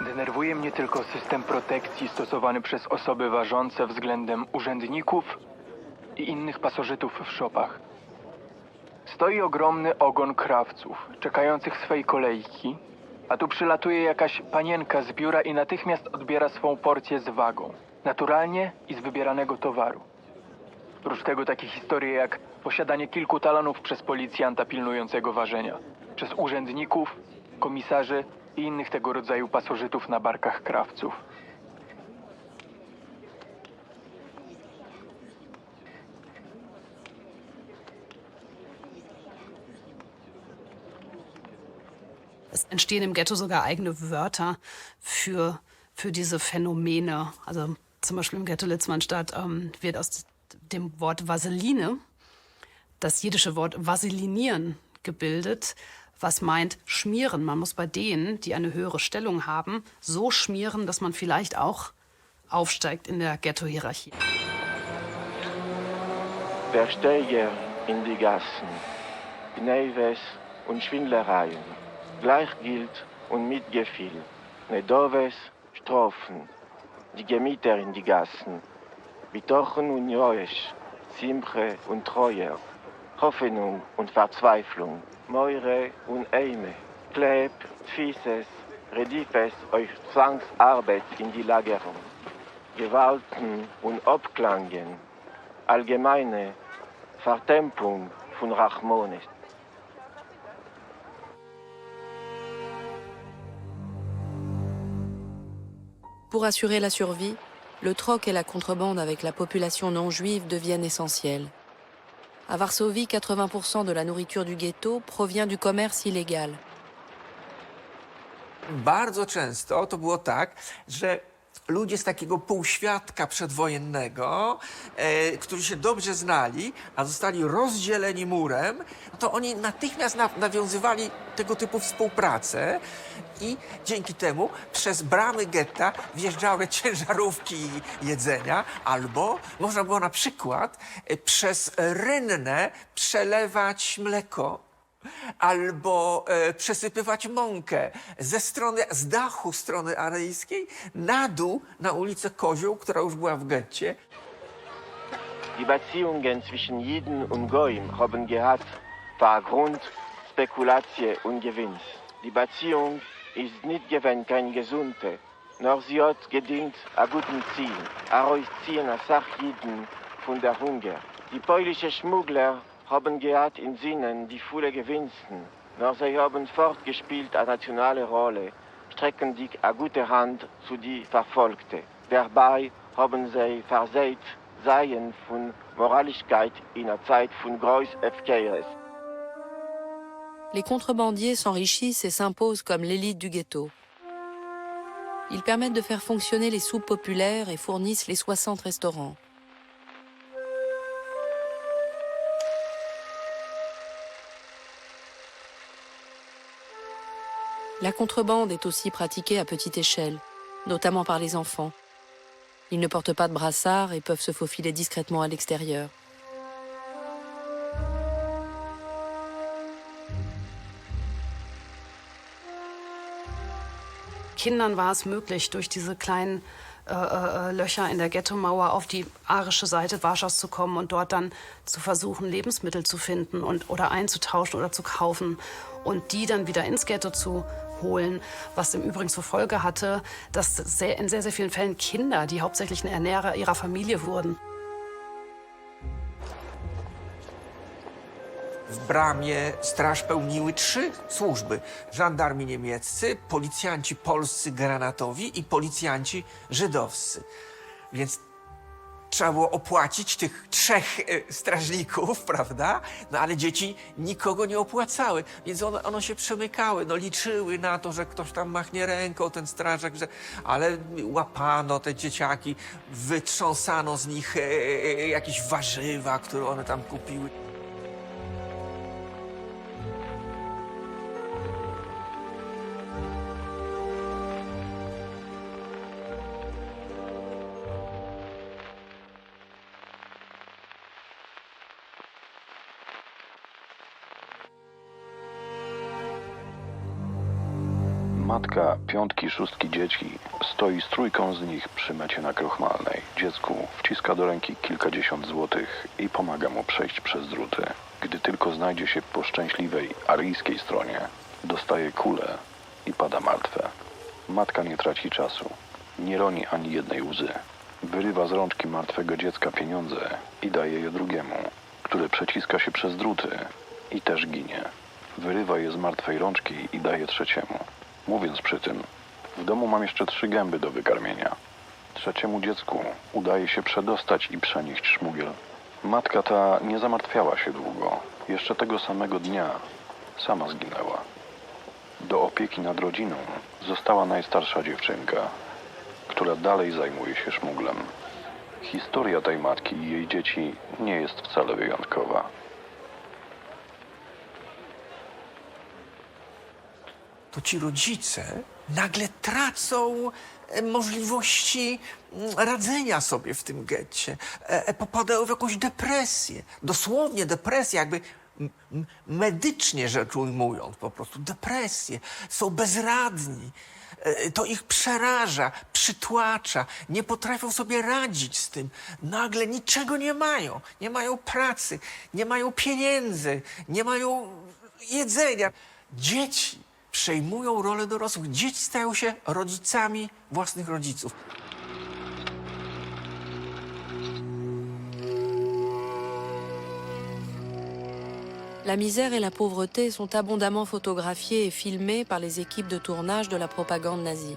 Denerwuje mnie tylko system protekcji stosowany przez osoby ważące względem urzędników i innych pasożytów w szopach. Stoi ogromny ogon krawców, czekających swej kolejki, a tu przylatuje jakaś panienka z biura i natychmiast odbiera swą porcję z wagą. Naturalnie i z wybieranego towaru. Oprócz tego takie historie jak posiadanie kilku talonów przez policjanta pilnującego ważenia, przez urzędników, komisarzy i innych tego rodzaju pasożytów na barkach krawców. Es entstehen im Ghetto sogar eigene Wörter für diese Phänomene. Also zum Beispiel im Ghetto Litzmannstadt wird aus dem Wort Vaseline das jiddische Wort vaselinieren gebildet, was meint schmieren. Man muss bei denen, die eine höhere Stellung haben, so schmieren, dass man vielleicht auch aufsteigt in der Ghetto-Hierarchie. Versteiger in die Gassen, Gneiwes und Schwindlereien. Gleich gilt und Mitgefühl, Nedoves, Strophen, die Gemieter in die Gassen, Bitochen und Joesch, Simche und Treue, Hoffnung und Verzweiflung, Meure und Eime, Kleb, Tfises, Redifes euch Zwangsarbeit in die Lagerung, Gewalten und Obklangen, allgemeine Vertempung von Rachmones. Pour assurer la survie, le troc et la contrebande avec la population non juive deviennent essentiels. À Varsovie, 80% de la nourriture du ghetto provient du commerce illégal. Bardzo często to było tak, że ludzie z takiego półświadka przedwojennego, którzy się dobrze znali, a zostali rozdzieleni murem, to oni natychmiast nawiązywali tego typu współpracę i dzięki temu przez bramy getta wjeżdżały ciężarówki jedzenia, albo można było na przykład przez rynnę przelewać mleko, albo przesypywać mąkę z dachu strony aryjskiej na dół na ulicę Kozioł, która już była w getcie. Die Beziehungen zwischen Jiden und Goyim haben gehabt, war Grund, Spekulatie und Gewinns. Die Beziehung ist nicht gewesen kein gesunde, nor sie hat gedient a guten Ziel, a Ziehen a Sach Jiden von der Hunger. Die polnische Schmuggler haben gehabt in Sinnen die volle Gewinnsten, nor sie haben fortgespielt a nationale Rolle, strecken dich a gute Hand zu die Verfolgte. Dabei haben sie verseit Seien von Moralischkeit in einer Zeit von Groß Efkeires. Les contrebandiers s'enrichissent et s'imposent comme l'élite du ghetto. Ils permettent de faire fonctionner les soupes populaires et fournissent les 60 restaurants. La contrebande est aussi pratiquée à petite échelle, notamment par les enfants. Ils ne portent pas de brassard et peuvent se faufiler discrètement à l'extérieur. Kindern war es möglich, durch diese kleinen Löcher in der Ghettomauer auf die arische Seite Warschaus zu kommen und dort dann zu versuchen, Lebensmittel zu finden oder einzutauschen oder zu kaufen und die dann wieder ins Ghetto zu holen, was im Übrigen zur Folge hatte, dass in sehr, sehr vielen Fällen Kinder die hauptsächlichen Ernährer ihrer Familie wurden. W bramie straż pełniły 3 służby. Żandarmi niemieccy, policjanci polscy granatowi i policjanci żydowscy. Więc trzeba było opłacić tych 3 strażników, prawda? No ale dzieci nikogo nie opłacały, więc one się przemykały, no liczyły na to, że ktoś tam machnie ręką, ten strażak, ale łapano te dzieciaki, wytrząsano z nich jakieś warzywa, które one tam kupiły. Matka 5, 6 dzieci stoi z 3 z nich przy mecie nakrochmalnej. Dziecku wciska do ręki kilkadziesiąt złotych i pomaga mu przejść przez druty. Gdy tylko znajdzie się po szczęśliwej aryjskiej stronie, dostaje kulę i pada martwe. Matka nie traci czasu, nie roni ani jednej łzy. Wyrywa z rączki martwego dziecka pieniądze i daje je drugiemu, który przeciska się przez druty i też ginie. Wyrywa je z martwej rączki i daje trzeciemu. Mówiąc przy tym, w domu mam jeszcze 3 gęby do wykarmienia. Trzeciemu dziecku udaje się przedostać i przenieść szmugiel. Matka ta nie zamartwiała się długo. Jeszcze tego samego dnia sama zginęła. Do opieki nad rodziną została najstarsza dziewczynka, która dalej zajmuje się szmuglem. Historia tej matki i jej dzieci nie jest wcale wyjątkowa. To ci rodzice nagle tracą możliwości radzenia sobie w tym getcie. Popadają w jakąś depresję. Dosłownie depresję, jakby medycznie rzecz ujmując, po prostu depresję. Są bezradni. To ich przeraża, przytłacza. Nie potrafią sobie radzić z tym. Nagle niczego nie mają. Nie mają pracy, nie mają pieniędzy, nie mają jedzenia. Dzieci przejmują rolę dorosłych. Dzieci stają się rodzicami własnych rodziców. La misère et la pauvreté sont abondamment photographiées et filmées par les équipes de tournage de la propagande nazie.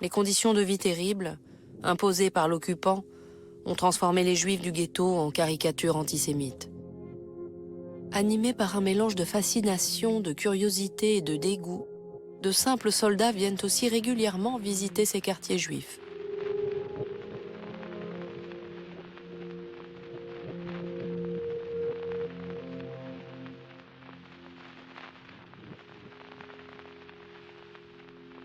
Les conditions de vie terribles, imposées par l'occupant, ont transformé les Juifs du ghetto en caricatures antisémites. Animés par un mélange de fascination, de curiosité et de dégoût, de simples soldats viennent aussi régulièrement visiter ces quartiers juifs.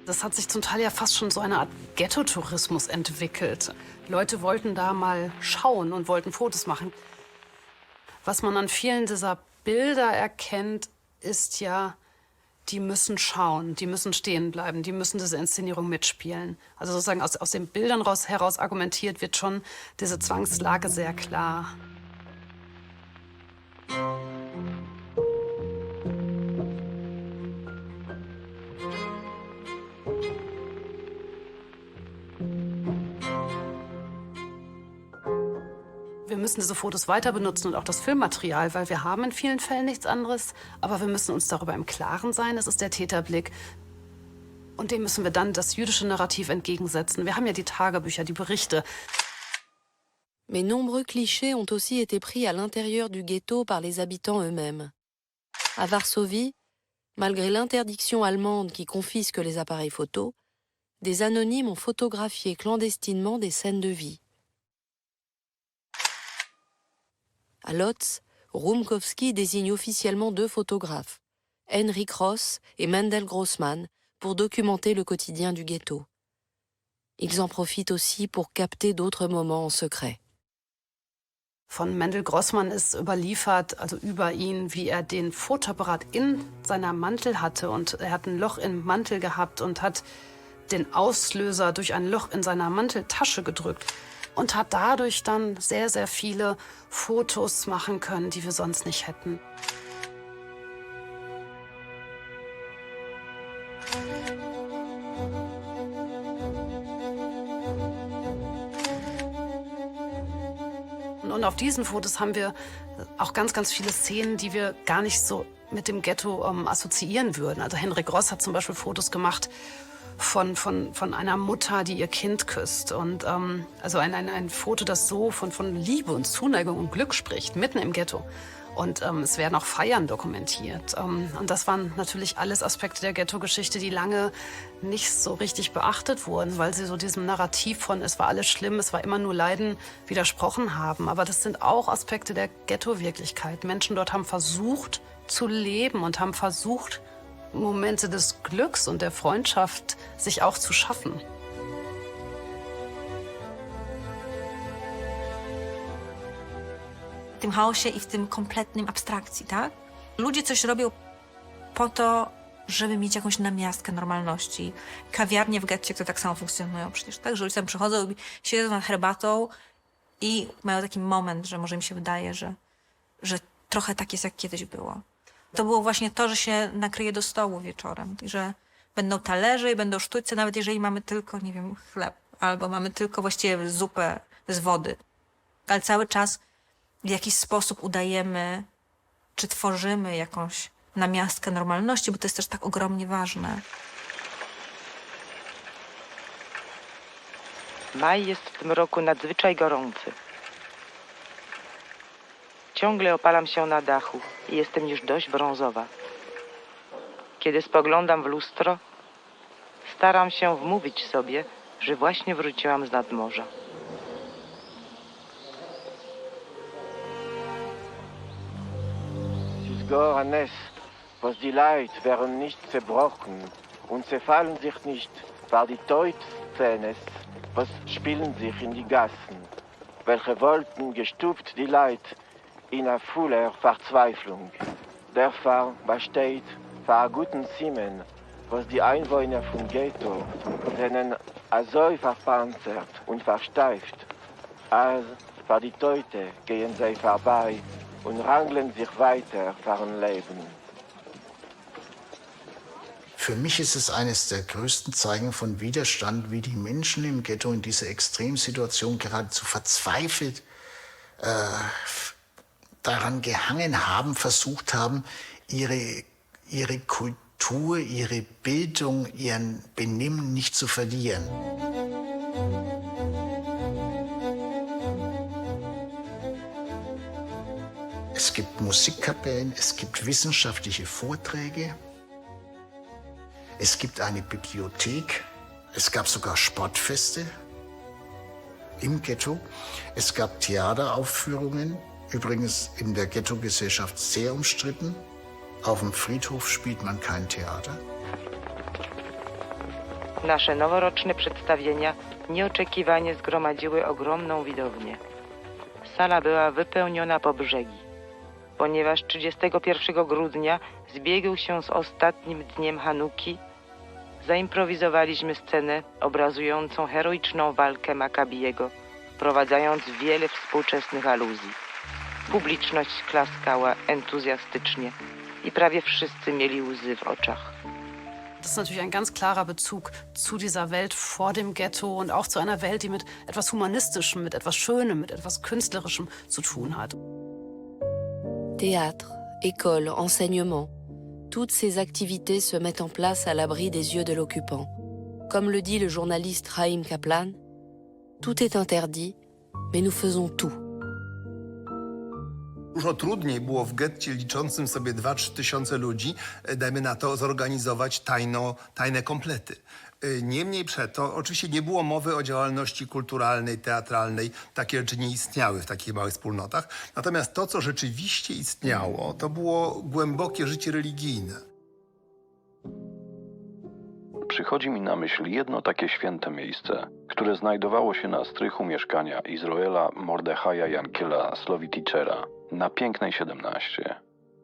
Das hat sich zum Teil ja fast schon so eine Art Ghetto-Tourismus entwickelt. Leute wollten da mal schauen und wollten Fotos machen. Was man an vielen dieser Bilder erkennt, ist ja, die müssen schauen, die müssen stehen bleiben, die müssen diese Inszenierung mitspielen. Also sozusagen aus den Bildern heraus argumentiert wird schon diese Zwangslage sehr klar. Wir müssen diese Fotos weiter benutzen und auch das Filmmaterial, weil wir haben in vielen Fällen nichts anderes. Aber wir müssen uns darüber im Klaren sein, es ist der Täterblick. Und dem müssen wir dann das jüdische Narrativ entgegensetzen. Wir haben ja die Tagebücher, die Berichte. Mais nombreux clichés ont aussi été pris à l'intérieur du ghetto par les habitants eux-mêmes. À Varsovie, malgré l'interdiction allemande qui confisque les appareils photos, des anonymes ont photographié clandestinement des scènes de vie. À Lodz, Rumkowski désigne officiellement 2 photographes, Henrik Ross et Mendel Grossmann, pour documenter le quotidien du ghetto. Ils en profitent aussi pour capter d'autres moments en secret. Von Mendel Grossmann ist überliefert, also über ihn, wie er den Fotoapparat in seiner Mantel hatte. Und er hat ein Loch im Mantel gehabt und hat den Auslöser durch ein Loch in seiner Manteltasche gedrückt. Und hat dadurch dann sehr, sehr viele Fotos machen können, die wir sonst nicht hätten. Und auf diesen Fotos haben wir auch ganz, ganz viele Szenen, die wir gar nicht so mit dem Ghetto assoziieren würden. Also Henrik Ross hat zum Beispiel Fotos gemacht von einer Mutter, die ihr Kind küsst. Und also ein Foto, das so von Liebe und Zuneigung und Glück spricht, mitten im Ghetto. Und es werden auch Feiern dokumentiert. Und das waren natürlich alles Aspekte der Ghetto-Geschichte, die lange nicht so richtig beachtet wurden, weil sie so diesem Narrativ von es war alles schlimm, es war immer nur Leiden widersprochen haben. Aber das sind auch Aspekte der Ghetto-Wirklichkeit. Menschen dort haben versucht zu leben und haben versucht, Momente des Glücks und der Freundschaft sich auch zu schaffen. W tym chaosie i w tym kompletnym abstrakcji, tak? Ludzie coś robią po to, żeby mieć jakąś namiastkę normalności. Kawiarnie w getcie, które tak samo funkcjonują przecież, tak? Że ludzie tam przychodzą i siedzą nad herbatą i mają taki moment, że może im się wydaje, że trochę tak jest, jak kiedyś było. To było właśnie to, że się nakryje do stołu wieczorem, że będą talerze i będą sztućce, nawet jeżeli mamy tylko, nie wiem, chleb, albo mamy tylko właściwie zupę z wody. Ale cały czas w jakiś sposób udajemy, czy tworzymy jakąś namiastkę normalności, bo to jest też tak ogromnie ważne. Maj jest w tym roku nadzwyczaj gorący. Ciągle opalam się na dachu i jestem już dość brązowa. Kiedy spoglądam w lustro, staram się wmówić sobie, że właśnie wróciłam z nadmorza. Es ist gar ein Nest, was die Leid wären nicht zerbrochen und zerfallen sich nicht, war die Teutzähnes, was spielen sich in die Gassen, welche wollten gestupft die Leid in a voller Verzweiflung. Der Fall besteht für guten Siemen, was die Einwohner vom Ghetto sind so verpanzert und versteift, als für die Teute gehen sie vorbei und rangeln sich weiter für ein Leben. Für mich ist es eines der größten Zeichen von Widerstand, wie die Menschen im Ghetto in dieser Extremsituation geradezu verzweifelt daran gehangen haben, versucht haben, ihre Kultur, ihre Bildung, ihren Benehmen nicht zu verlieren. Es gibt Musikkapellen, es gibt wissenschaftliche Vorträge, es gibt eine Bibliothek, es gab sogar Sportfeste im Ghetto, es gab Theateraufführungen, übrigens in der Ghetto-Gesellschaft sehr umstritten. Auf dem Friedhof spielt man kein Theater. Nasze noworoczne przedstawienia nieoczekiwanie zgromadziły ogromną widownię. Sala była wypełniona po brzegi, ponieważ 31 grudnia zbiegł się z ostatnim dniem Hanuki. Zaimprowizowaliśmy scenę obrazującą heroiczną walkę Makabiego, wprowadzając wiele współczesnych aluzji. Publiczność klaskała entuzjastycznie i prawie wszyscy mieli łzy w oczach. Das ist natürlich ein ganz klarer Bezug zu dieser Welt vor dem Ghetto und auch zu einer Welt, die mit etwas Humanistischem, mit etwas Schönem, mit etwas Künstlerischem zu tun hat. Théâtre, école, enseignement, toutes ces activités se mettent en place à l'abri des yeux de l'occupant. Comme le dit le journaliste Chaim Kaplan, tout est interdit, mais nous faisons tout. Dużo trudniej było w getcie liczącym sobie 2-3 tysiące ludzi, dajmy na to, zorganizować tajne komplety. Niemniej przeto oczywiście nie było mowy o działalności kulturalnej, teatralnej. Takie rzeczy nie istniały w takich małych wspólnotach. Natomiast to, co rzeczywiście istniało, to było głębokie życie religijne. Przychodzi mi na myśl jedno takie święte miejsce, które znajdowało się na strychu mieszkania Izraela Mordechaja Jankiela Slowitichera na Pięknej 17.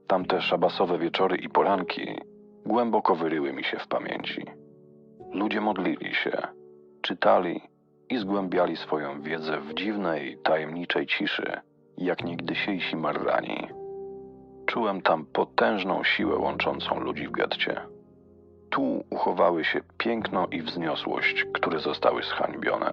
Tamte szabasowe wieczory i poranki głęboko wyryły mi się w pamięci. Ludzie modlili się, czytali i zgłębiali swoją wiedzę w dziwnej, tajemniczej ciszy, jak niegdysiejsi marrani. Czułem tam potężną siłę łączącą ludzi w getcie. Tu uchowały się piękno i wzniosłość, które zostały zhańbione.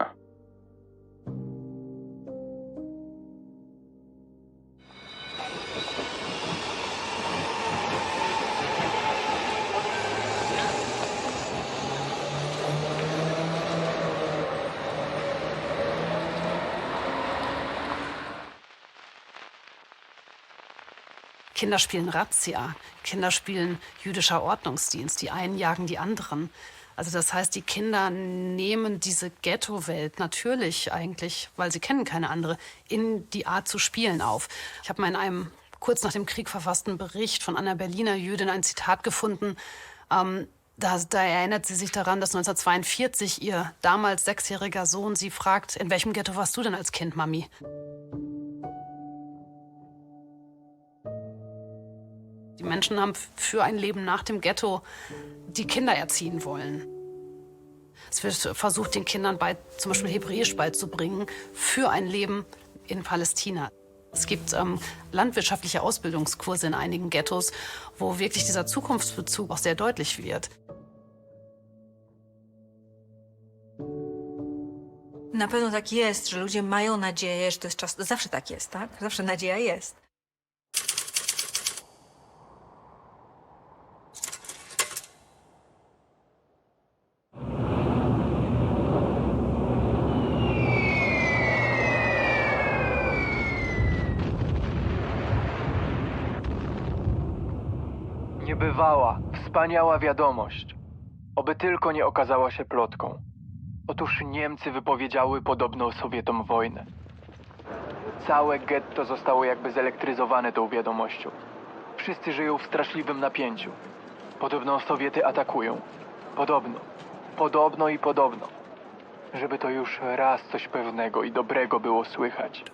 Kinder spielen Razzia, Kinder spielen jüdischer Ordnungsdienst, die einen jagen die anderen. Also das heißt, die Kinder nehmen diese Ghetto-Welt natürlich eigentlich, weil sie kennen keine andere, in die Art zu spielen auf. Ich habe mal in einem kurz nach dem Krieg verfassten Bericht von einer Berliner Jüdin ein Zitat gefunden. Da erinnert sie sich daran, dass 1942 ihr damals 6-jähriger Sohn sie fragt, in welchem Ghetto warst du denn als Kind, Mami? Die Menschen haben für ein Leben nach dem Ghetto die Kinder erziehen wollen. Es wird versucht, den Kindern zum Beispiel Hebräisch beizubringen für ein Leben in Palästina. Es gibt landwirtschaftliche Ausbildungskurse in einigen Ghettos, wo wirklich dieser Zukunftsbezug auch sehr deutlich wird. Na pewno tak jest, że ludzie mają nadzieję, że to jest czas. Zawsze tak jest, tak? Zawsze nadzieja jest. Niebywała, wspaniała wiadomość. Oby tylko nie okazała się plotką. Otóż Niemcy wypowiedziały podobno Sowietom wojnę. Całe getto zostało jakby zelektryzowane tą wiadomością. Wszyscy żyją w straszliwym napięciu. Podobno Sowiety atakują. Podobno i podobno. Żeby to już raz coś pewnego i dobrego było słychać.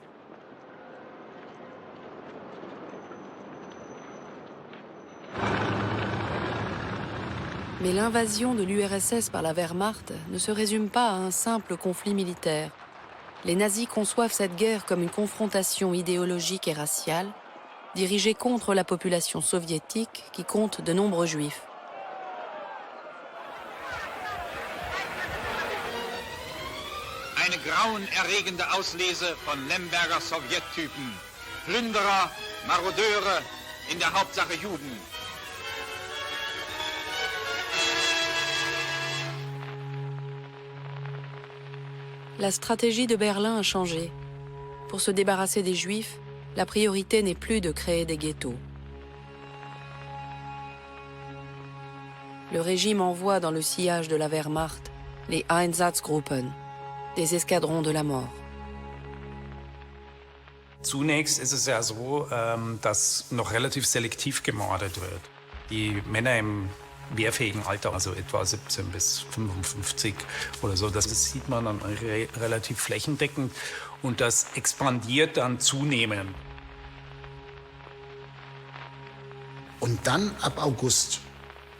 Mais l'invasion de l'URSS par la Wehrmacht ne se résume pas à un simple conflit militaire. Les nazis conçoivent cette guerre comme une confrontation idéologique et raciale, dirigée contre la population soviétique qui compte de nombreux juifs. Eine grauenerregende Auslese von Lemberger Sowjettypen. Plünderer, Marodeure, in der Hauptsache Juden. La stratégie de Berlin a changé. Pour se débarrasser des Juifs, la priorité n'est plus de créer des ghettos. Le régime envoie dans le sillage de la Wehrmacht les Einsatzgruppen, des escadrons de la mort. Zunächst ist es ja so, dass noch relativ selektiv gemordet wird. Die Männer im wehrfähigen Alter, also etwa 17 bis 55 oder so, das sieht man dann relativ flächendeckend und das expandiert dann zunehmend. Und dann ab August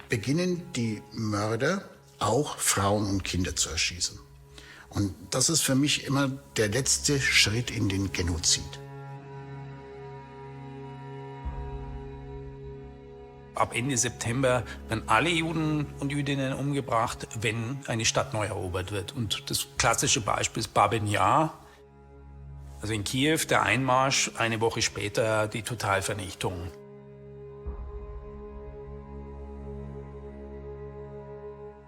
beginnen die Mörder auch Frauen und Kinder zu erschießen. Und das ist für mich immer der letzte Schritt in den Genozid. Ab Ende September werden alle Juden und Jüdinnen umgebracht, wenn eine Stadt neu erobert wird. Und das klassische Beispiel ist Babin Jar, also in Kiew, der Einmarsch, eine Woche später die Totalvernichtung.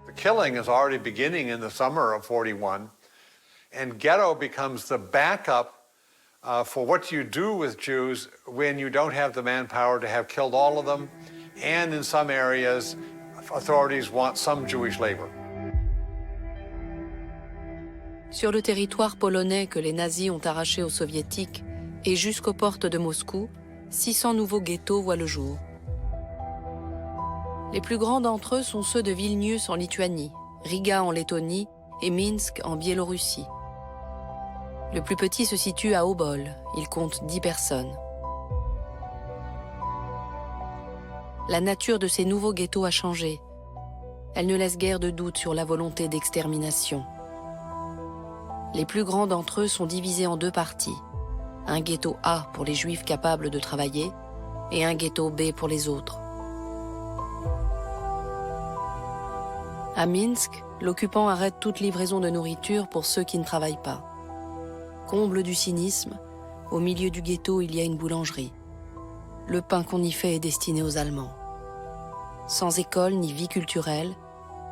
The killing is already beginning in the summer of 41, and ghetto becomes the backup for what you do with Jews when you don't have the manpower to have killed all of them. And in some areas, authorities want some Jewish labor. Sur le territoire polonais que les nazis ont arraché aux soviétiques et jusqu'aux portes de Moscou, 600 nouveaux ghettos voient le jour. Les plus grands d'entre eux sont ceux de Vilnius en Lituanie, Riga en Lettonie et Minsk en Biélorussie. Le plus petit se situe à Obol, il compte 10 personnes. La nature de ces nouveaux ghettos a changé. Elle ne laisse guère de doute sur la volonté d'extermination. Les plus grands d'entre eux sont divisés en deux parties. Un ghetto A pour les Juifs capables de travailler et un ghetto B pour les autres. À Minsk, l'occupant arrête toute livraison de nourriture pour ceux qui ne travaillent pas. Comble du cynisme, au milieu du ghetto, il y a une boulangerie. Le pain qu'on y fait est destiné aux Allemands. Sans école ni vie culturelle,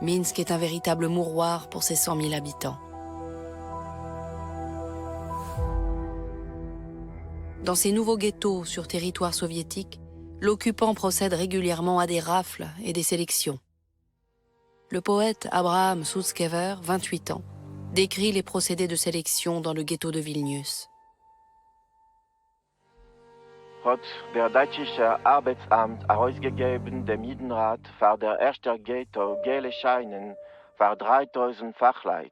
Minsk est un véritable mouroir pour ses 100 000 habitants. Dans ces nouveaux ghettos sur territoire soviétique, l'occupant procède régulièrement à des rafles et des sélections. Le poète Abraham Sutzkever, 28 ans, décrit les procédés de sélection dans le ghetto de Vilnius. Hat der Deutsche Arbeitsamt herausgegeben dem Judenrat für der erste Ghetto gelbe Scheinen für 3000 Fachleit.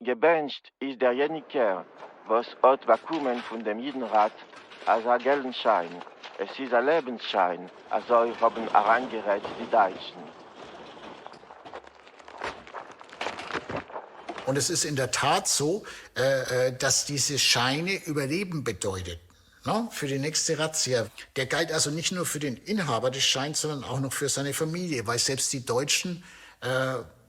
Gebencht ist derjenige, was hat bekommen von dem Judenrat als ein gelben Schein. Es ist ein Lebensschein, also haben herangerät die Deutschen. Und es ist in der Tat so, dass diese Scheine Überleben bedeutet. No, für die nächste Razzia. Der galt also nicht nur für den Inhaber des Scheins, sondern auch noch für seine Familie, weil selbst die Deutschen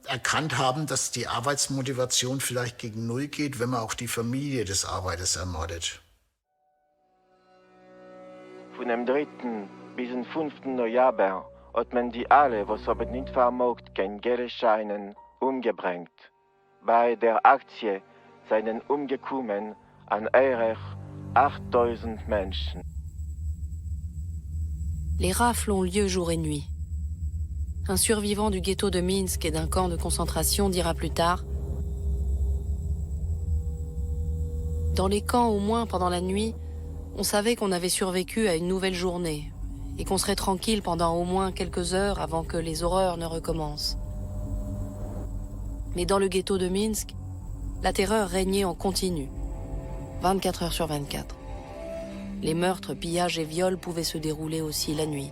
erkannt haben, dass die Arbeitsmotivation vielleicht gegen Null geht, wenn man auch die Familie des Arbeiters ermordet. Von dem 3. bis zum 5. November hat man die alle, was haben nicht vermogt, kein gelbe Scheinen, umgebracht. Bei der Aktie seien umgekommen an Ehrech 8000 Menschen. Les rafles ont lieu jour et nuit. Un survivant du ghetto de Minsk et d'un camp de concentration dira plus tard « Dans les camps, au moins pendant la nuit, on savait qu'on avait survécu à une nouvelle journée et qu'on serait tranquille pendant au moins quelques heures avant que les horreurs ne recommencent. Mais dans le ghetto de Minsk, la terreur régnait en continu, 24 heures sur 24. Les meurtres, pillages et viols pouvaient se dérouler aussi la nuit.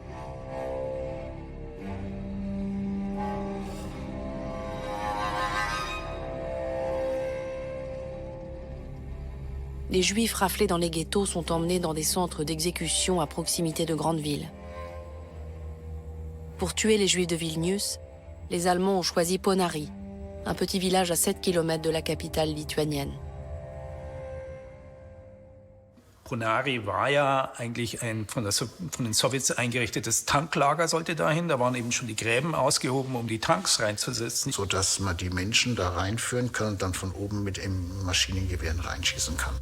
Les Juifs raflés dans les ghettos sont emmenés dans des centres d'exécution à proximité de grandes villes. Pour tuer les Juifs de Vilnius, les Allemands ont choisi Ponary, un petit village à 7 km de la capitale lituanienne. Ponary war ja eigentlich ein von den Sowjets eingerichtetes Tanklager, sollte dahin. Da waren eben schon die Gräben ausgehoben, um die Tanks reinzusetzen. So dass man die Menschen da reinführen kann und dann von oben mit Maschinengewehren reinschießen kann.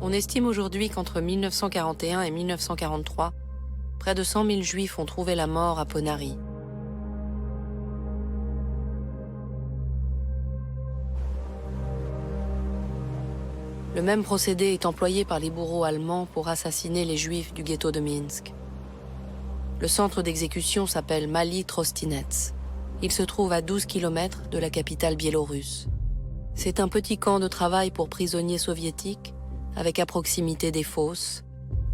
On estime aujourd'hui qu'entre 1941 et 1943, près de 100 000 Juifs ont trouvé la mort à Ponary. Le même procédé est employé par les bourreaux allemands pour assassiner les Juifs du ghetto de Minsk. Le centre d'exécution s'appelle Mali Trostinets. Il se trouve à 12 km de la capitale biélorusse. C'est un petit camp de travail pour prisonniers soviétiques, avec à proximité des fosses,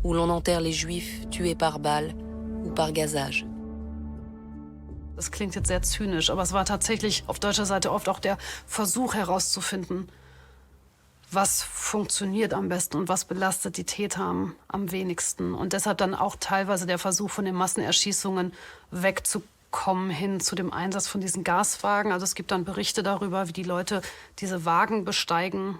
où l'on enterre les Juifs tués par balle ou par gazage. Das klingt jetzt sehr zynisch, aber es war tatsächlich auf deutscher Seite oft auch der Versuch herauszufinden, was funktioniert am besten und was belastet die Täter am wenigsten. Und deshalb dann auch teilweise der Versuch, von den Massenerschießungen wegzukommen hin zu dem Einsatz von diesen Gaswagen. Also es gibt dann Berichte darüber, wie die Leute diese Wagen besteigen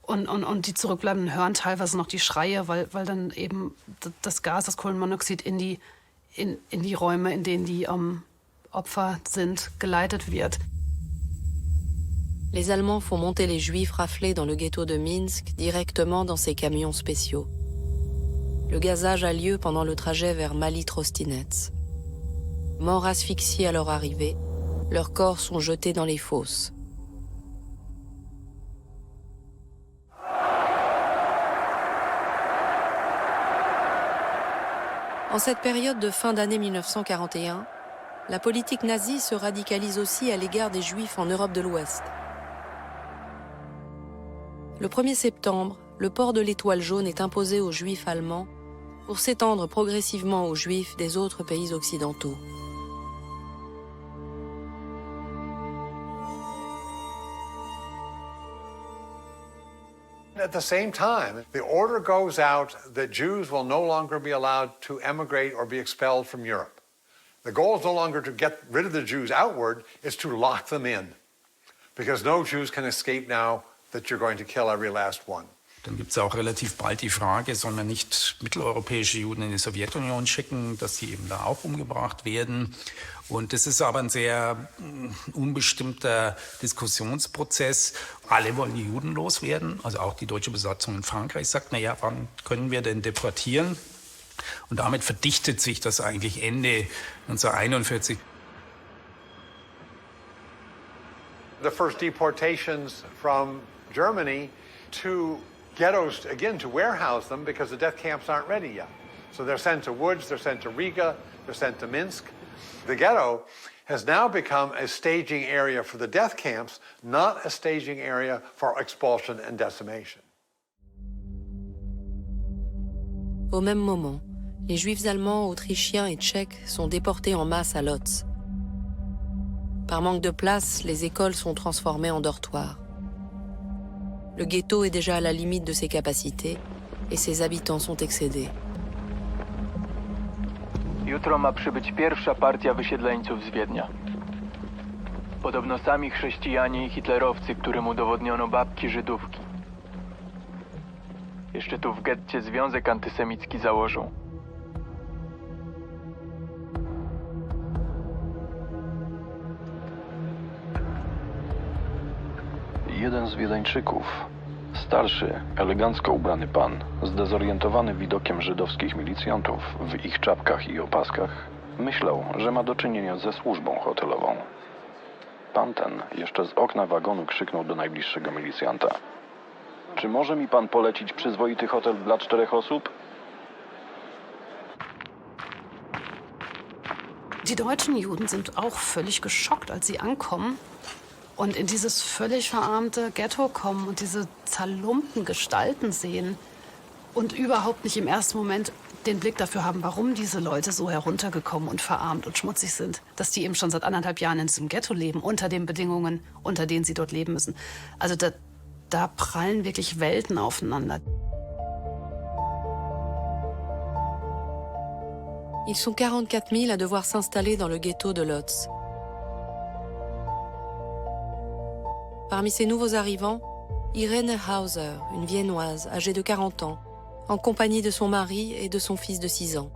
und die Zurückbleibenden hören teilweise noch die Schreie, weil dann eben das Gas, das Kohlenmonoxid in die Räume, in denen die Opfer sind, geleitet wird. Les Allemands font monter les Juifs raflés dans le ghetto de Minsk directement dans ces camions spéciaux. Le gazage a lieu pendant le trajet vers Mali Trostinets. Morts asphyxiés à leur arrivée, leurs corps sont jetés dans les fosses. En cette période de fin d'année 1941, la politique nazie se radicalise aussi à l'égard des Juifs en Europe de l'Ouest. Le 1er septembre, le port de l'étoile jaune est imposé aux Juifs allemands pour s'étendre progressivement aux Juifs des autres pays occidentaux. At the same time, the order goes out that Jews will no longer be allowed to emigrate or be expelled from Europe. The goal is no longer to get rid of the Jews outward, it's to lock them in. Because no Jews can escape now that you're going to kill every last one. Dann gibt es auch relativ bald die Frage, soll man nicht mitteleuropäische Juden in die Sowjetunion schicken, dass sie eben da auch umgebracht werden. Und das ist aber ein sehr unbestimmter Diskussionsprozess. Alle wollen die Juden loswerden, also auch die deutsche Besatzung in Frankreich sagt, naja, wann können wir denn deportieren? Und damit verdichtet sich das eigentlich Ende 1941. The first deportations from Germany to ghettos, again, to warehouse them because the death camps aren't ready yet. So they're sent to Łódź, they're sent to Riga, they're sent to Minsk. The ghetto has now become a staging area for the death camps, not a staging area for expulsion and decimation. Au même moment, les Juifs allemands, autrichiens et tchèques sont déportés en masse à Łódź. Par manque de place, les écoles sont transformées en dortoirs. Le ghetto est déjà à la limite de ses capacités et ses habitants sont excédés. Jutro ma przybyć pierwsza partia wysiedleńców z Wiednia. Podobno sami chrześcijanie i hitlerowcy, którym udowodniono babki Żydówki. Jeszcze tu w getcie związek antysemicki założą. Jeden z Wiedeńczyków, starszy, elegancko ubrany pan, zdezorientowany widokiem żydowskich milicjantów w ich czapkach i opaskach, myślał, że ma do czynienia ze służbą hotelową. Pan ten jeszcze z okna wagonu krzyknął do najbliższego milicjanta. Czy może mi pan polecić przyzwoity hotel dla 4 osób? Die deutschen Juden sind auch völlig geschockt, als sie ankommen und in dieses völlig verarmte Ghetto kommen und diese zerlumpten Gestalten sehen und überhaupt nicht im ersten Moment den Blick dafür haben, warum diese Leute so heruntergekommen und verarmt und schmutzig sind. Dass die eben schon seit 1,5 Jahren in diesem Ghetto leben, unter den Bedingungen, unter denen sie dort leben müssen. Also da prallen wirklich Welten aufeinander. Ils sont 44 000 à devoir s'installer dans le ghetto de Łódź. Parmi ces nouveaux arrivants, Irene Hauser, une Viennoise âgée de 40 ans, en compagnie de son mari et de son fils de 6 ans.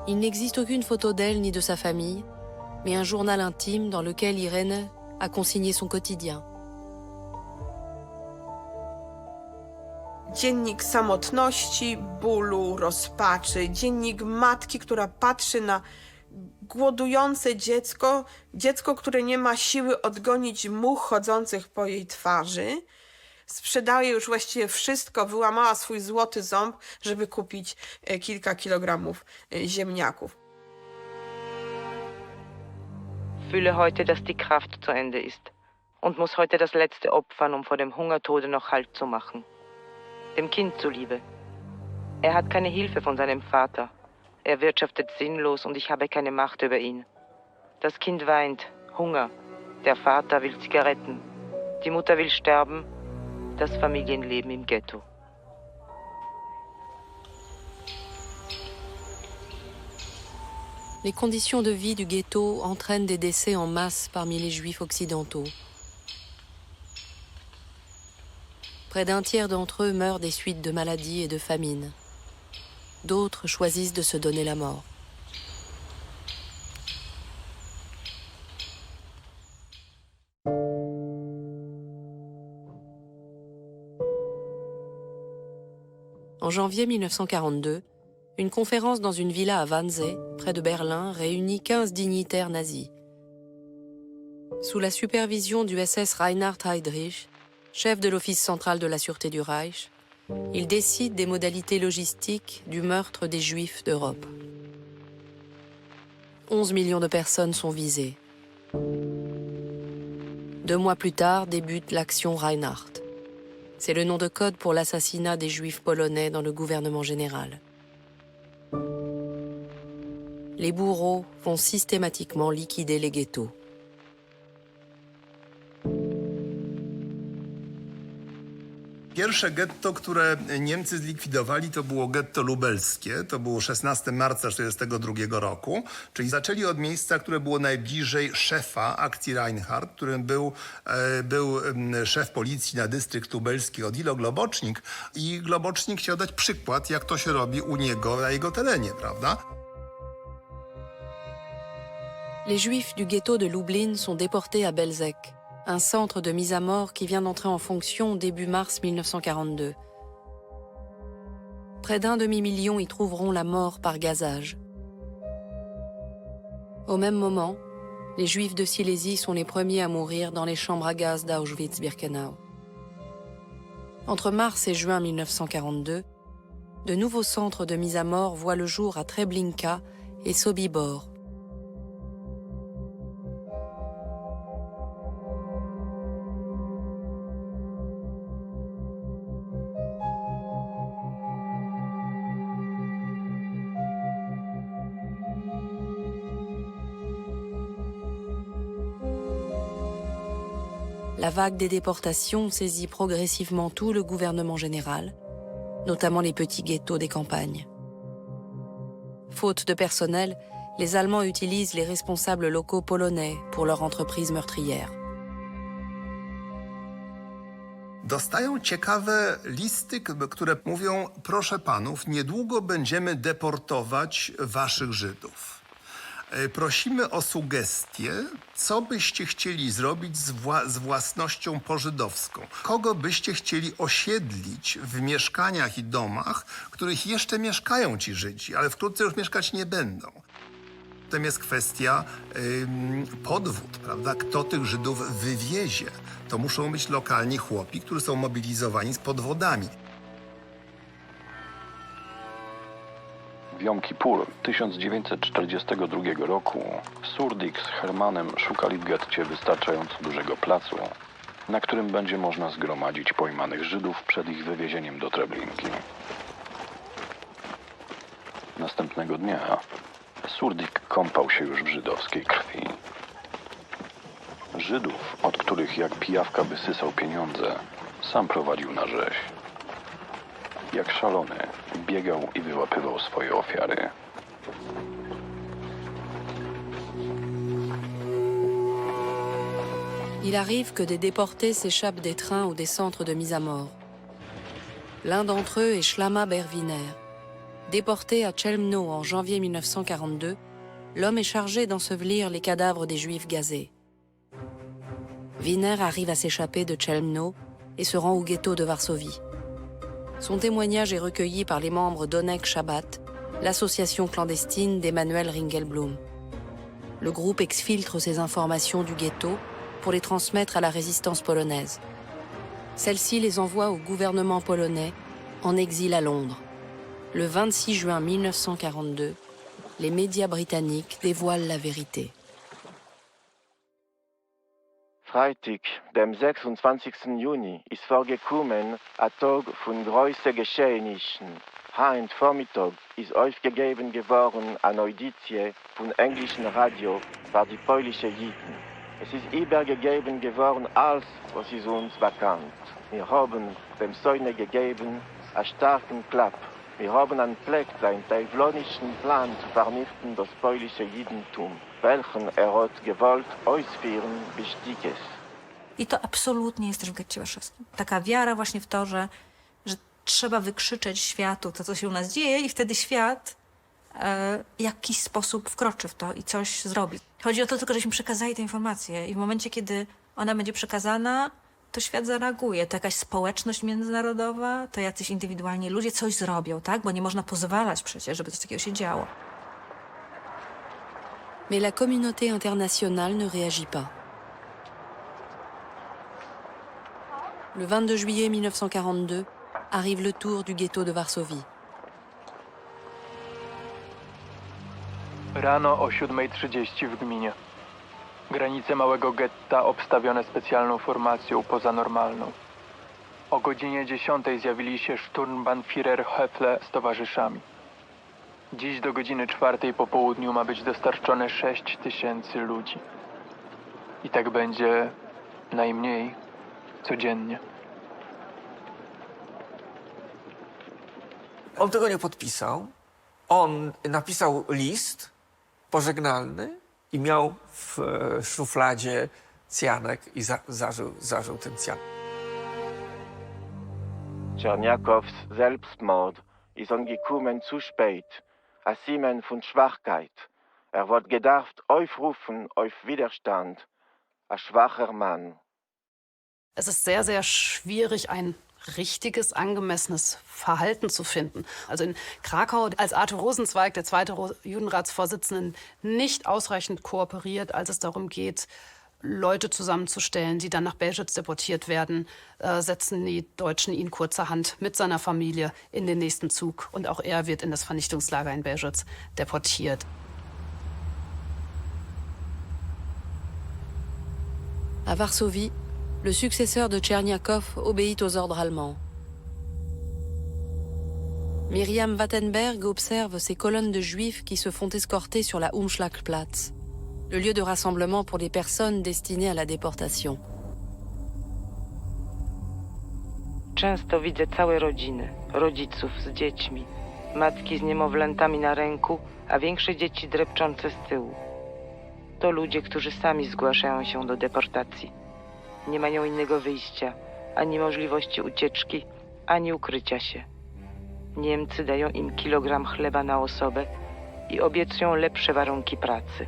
Il n'existe aucune photo d'elle ni de sa famille, mais un journal intime dans lequel Irene a consigné son quotidien. Dziennik samotności, bólu, rozpaczy. Dziennik matki, która patrzy na głodujące dziecko, dziecko, które nie ma siły odgonić much chodzących po jej twarzy. Sprzedaje już właściwie wszystko, wyłamała swój złoty ząb, żeby kupić kilka kilogramów ziemniaków. Fühle heute, dass die Kraft zu Ende ist und muss heute das letzte opfern, um vor dem Hungertode noch Halt zu machen. Dem Kind zuliebe. Er hat keine Hilfe von seinem Vater. Er wirtschaftet sinnlos und ich habe keine Macht über ihn. Das Kind weint, Hunger. Der Vater will Zigaretten. Die Mutter will sterben. Das Familienleben im Ghetto. Les conditions de vie du ghetto entraînent des décès en masse parmi les Juifs occidentaux. Près d'un tiers d'entre eux meurent des suites de maladies et de famine. D'autres choisissent de se donner la mort. En janvier 1942, une conférence dans une villa à Wannsee, près de Berlin, réunit 15 dignitaires nazis. Sous la supervision du SS Reinhard Heydrich, chef de l'Office central de la Sûreté du Reich, il décide des modalités logistiques du meurtre des Juifs d'Europe. 11 millions de personnes sont visées. 2 mois plus tard débute l'action Reinhardt. C'est le nom de code pour l'assassinat des Juifs polonais dans le gouvernement général. Les bourreaux vont systématiquement liquider les ghettos. Pierwsze getto, które Niemcy zlikwidowali, to było getto lubelskie. To było 16 marca 1942 roku. Czyli zaczęli od miejsca, które było najbliżej szefa akcji Reinhardt, którym był szef policji na dystrykt lubelski Odilo Globocznik. I Globocznik chciał dać przykład, jak to się robi u niego na jego terenie, prawda? Les Juifs du ghetto de Lublin sont déportés à Belzec, un centre de mise à mort qui vient d'entrer en fonction début mars 1942. Près d'1 demi-million y trouveront la mort par gazage. Au même moment, les Juifs de Silésie sont les premiers à mourir dans les chambres à gaz d'Auschwitz-Birkenau. Entre mars et juin 1942, de nouveaux centres de mise à mort voient le jour à Treblinka et Sobibor. La vague des déportations saisit progressivement tout le gouvernement général, notamment les petits ghettos des campagnes. Faute de personnel, les Allemands utilisent les responsables locaux polonais pour leur entreprise meurtrière. Dostają ciekawe listy, które mówią: proszę panów, niedługo będziemy deportować waszych Żydów. Prosimy o sugestie, co byście chcieli zrobić z własnością pożydowską. Kogo byście chcieli osiedlić w mieszkaniach i domach, w których jeszcze mieszkają ci Żydzi, ale wkrótce już mieszkać nie będą. Potem jest kwestia podwód, prawda? Kto tych Żydów wywiezie? To muszą być lokalni chłopi, którzy są mobilizowani z podwodami. W Jom Kippur 1942 roku Surdik z Hermanem szukali w getcie wystarczająco dużego placu, na którym będzie można zgromadzić pojmanych Żydów przed ich wywiezieniem do Treblinki. Następnego dnia Surdik kąpał się już w żydowskiej krwi. Żydów, od których jak pijawka wysysał pieniądze, sam prowadził na rzeź. Jak szalony, biegał i wyłapywał swoje ofiary. Il arrive que des déportés s'échappent des trains ou des centres de mise à mort. L'un d'entre eux est Shlama Berviner. Déporté à Chelmno en janvier 1942, l'homme est chargé d'ensevelir les cadavres des Juifs gazés. Wiener arrive à s'échapper de Chelmno et se rend au ghetto de Varsovie. Son témoignage est recueilli par les membres d'Onek Shabbat, l'association clandestine d'Emmanuel Ringelblum. Le groupe exfiltre ces informations du ghetto pour les transmettre à la résistance polonaise. Celle-ci les envoie au gouvernement polonais en exil à Londres. Le 26 juin 1942, les médias britanniques dévoilent la vérité. Freitag, dem 26. Juni, ist vorgekommen ein Tag von großen Geschehnissen. Heute Vormittag ist aufgegeben geworden eine Auditie vom englischen Radio für die polnische Juden. Es ist übergegeben geworden alles, was ist uns bekannt. Wir haben dem Söhne gegeben einen starken Klapp. Wir haben angelegt, einen teuflonischen Plan zu vernichten das polnische Judentum, welchen hat gewollt ausführen bis Stiches. I to absolutnie jest też w getcie warszawskim. Taka wiara właśnie w to, że trzeba wykrzyczeć światu to, co się u nas dzieje i wtedy świat w jakiś sposób wkroczy w to i coś zrobi. Chodzi o to tylko, żeśmy przekazali tę informację i w momencie, kiedy ona będzie przekazana, to świat zareaguje. To jakaś społeczność międzynarodowa, to jacyś indywidualni ludzie coś zrobią, tak? Bo nie można pozwalać przecież, żeby coś takiego się działo. Mais la communauté internationale ne réagit pas. Le 22 juillet 1942, arrive le tour du ghetto de Varsovie. Rano o 7:30 w gminie. Granice małego getta obstawione specjalną formacją pozanormalną. O godzinie 10 zjawili się Sturmbannführer Höfle z towarzyszami. Dziś do godziny 4 po południu ma być dostarczone 6 000 ludzi. I tak będzie najmniej codziennie. On tego nie podpisał. On napisał list pożegnalny i miał w szufladzie cjanek i zażył ten cjanek. Czerniakows Selbstmord ist angekommen zu spät, ein Simen von Schwachkeit. Wird gedacht aufrufen auf Widerstand, ein schwacher Mann. Es ist sehr, sehr schwierig, ein richtiges, angemessenes Verhalten zu finden. Also in Krakau, als Arthur Rosenzweig, der zweite Judenratsvorsitzende, nicht ausreichend kooperiert, als es darum geht, Leute zusammenzustellen, die dann nach Belzec deportiert werden, setzen die Deutschen ihn kurzerhand mit seiner Familie in den nächsten Zug. Und auch er wird in das Vernichtungslager in Belzec deportiert. À Varsovie, le successeur de Tcherniakov obéit aux ordres allemands. Miriam Wattenberg observe ces colonnes de juifs qui se font escorter sur la Umschlagplatz, le lieu de rassemblement pour les personnes destinées à la déportation. Często widzę całe rodziny, rodziców z dziećmi, matki z niemowlętami na ręku, a większe dzieci drepczące z tyłu. To ludzie, którzy sami zgłaszają się do deportacji. Nie mają innego wyjścia, ani możliwości ucieczki, ani ukrycia się. Niemcy dają im kilogram chleba na osobę i obiecują lepsze warunki pracy.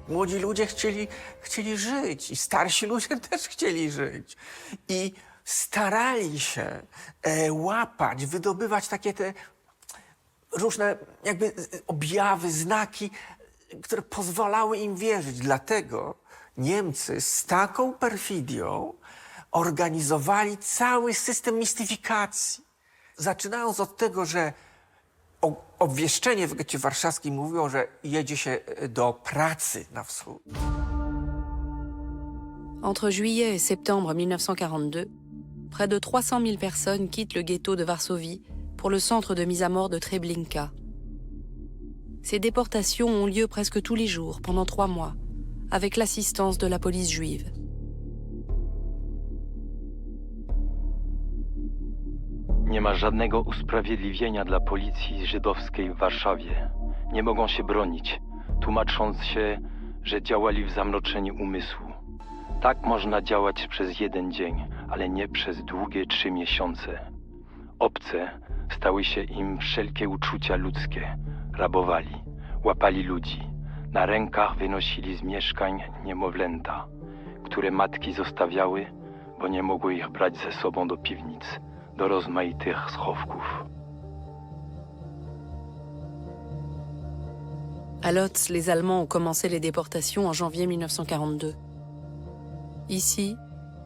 Młodzi ludzie chcieli żyć i starsi ludzie też chcieli żyć. I starali się łapać, wydobywać takie te różne jakby objawy, znaki, które pozwalały im wierzyć. Dlatego Niemcy z taką perfidią organizowali cały system mistyfikacji. Zaczynając od tego, że obwieszczenie w getcie warszawskim mówiło, że jedzie się do pracy na wschód. Entre juillet et septembre 1942, près de 300 000 personnes quittent le ghetto de Varsovie pour le centre de mise à mort de Treblinka. Ces déportations ont lieu presque tous les jours pendant 3 mois, avec l'assistance de la police juive. Nie ma żadnego usprawiedliwienia dla policji żydowskiej w Warszawie. Nie mogą się bronić, tłumacząc się, że działali w zamroczeniu umysłu. Tak można działać przez 1 dzień, ale nie przez długie 3 miesiące. Obce stały się im wszelkie uczucia ludzkie, rabowali, łapali ludzi, na rękach wynosili z mieszkań niemowlęta, które matki zostawiały, bo nie mogły ich brać ze sobą do piwnic, do rozmaitych schowków. À Lodz, les Allemands ont commencé les déportations en janvier 1942. Ici,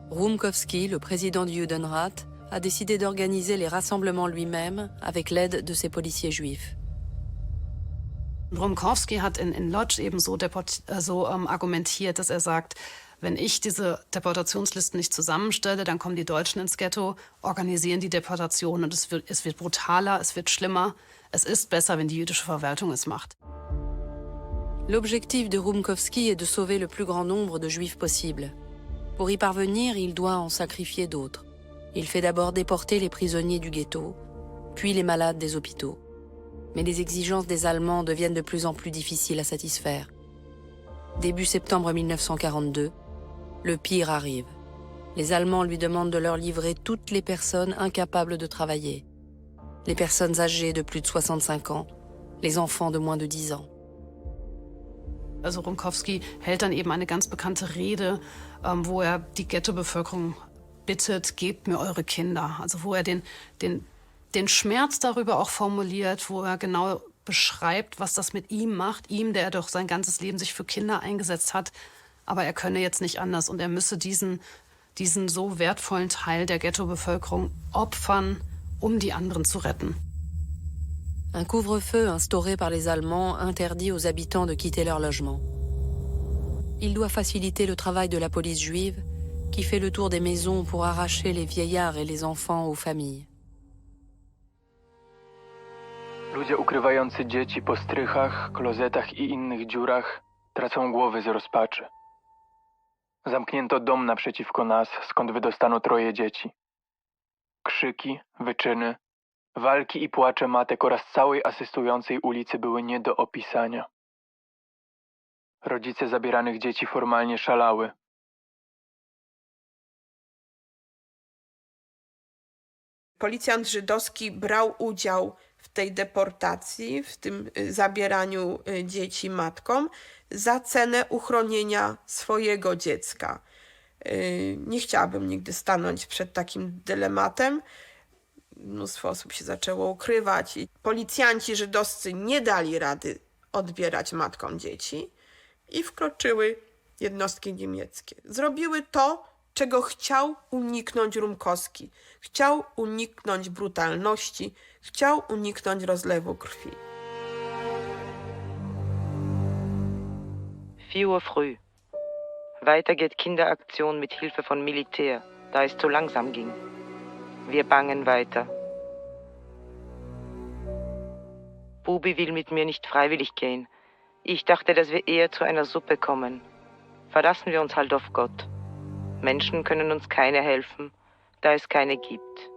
Rumkowski, le président du Judenrat, a décidé d'organiser les rassemblements lui-même avec l'aide de ses policiers juifs. Rumkowski hat in Lodz eben so argumentiert, dass er sagt, wenn ich diese Deportationslisten nicht zusammenstelle, dann kommen die Deutschen ins Ghetto, organisieren die Deportation und es wird brutaler, es wird schlimmer. Es ist besser, wenn die jüdische Verwaltung es macht. L'objectif de Rumkowski est de sauver le plus grand nombre de juifs possible. Pour y parvenir, il doit en sacrifier d'autres. Il fait d'abord déporter les prisonniers du ghetto, puis les malades des hôpitaux. Mais les exigences des Allemands deviennent de plus en plus difficiles à satisfaire. Début septembre 1942, le pire arrive. Les Allemands lui demandent de leur livrer toutes les personnes incapables de travailler. Les personnes âgées de plus de 65 ans, les enfants de moins de 10 ans. Also Rumkowski hält dann eben eine ganz bekannte Rede, wo er die Ghettobevölkerung bittet, gebt mir eure Kinder. Also wo er den Schmerz darüber auch formuliert, wo er genau beschreibt, was das mit ihm macht. Ihm, der doch sein ganzes Leben sich für Kinder eingesetzt hat. Aber er könne jetzt nicht anders und er müsse diesen so wertvollen Teil der Ghettobevölkerung opfern, um die anderen zu retten. Un couvre-feu instauré par les Allemands interdit aux habitants de quitter leur logement. Il doit faciliter le travail de la police juive qui fait le tour des maisons pour arracher les vieillards et les enfants aux familles. Ludzie ukrywający dzieci po strychach, klozetach i innych dziurach tracą głowy z rozpaczy. Zamknięto dom naprzeciwko nas, skąd wydostano 3 dzieci. Krzyki, wyczyny, walki i płacze matek oraz całej asystującej ulicy były nie do opisania. Rodzice zabieranych dzieci formalnie szalały. Policjant żydowski brał udział w tej deportacji, w tym zabieraniu dzieci matkom za cenę uchronienia swojego dziecka. Nie chciałabym nigdy stanąć przed takim dylematem. Mnóstwo osób się zaczęło ukrywać i policjanci żydowscy nie dali rady odbierać matkom dzieci i wkroczyły jednostki niemieckie. Zrobiły to, czego chciał uniknąć Rumkowski. Chciał uniknąć brutalności, chciał uniknąć rozlewu krwi. 4 Uhr früh. Weiter geht Kinderaktion mit Hilfe von Militär, da es zu langsam ging. Wir bangen weiter. Bubi will mit mir nicht freiwillig gehen. Ich dachte, dass wir eher zu einer Suppe kommen. Verlassen wir uns halt auf Gott. Menschen können uns keine helfen, da es keine gibt.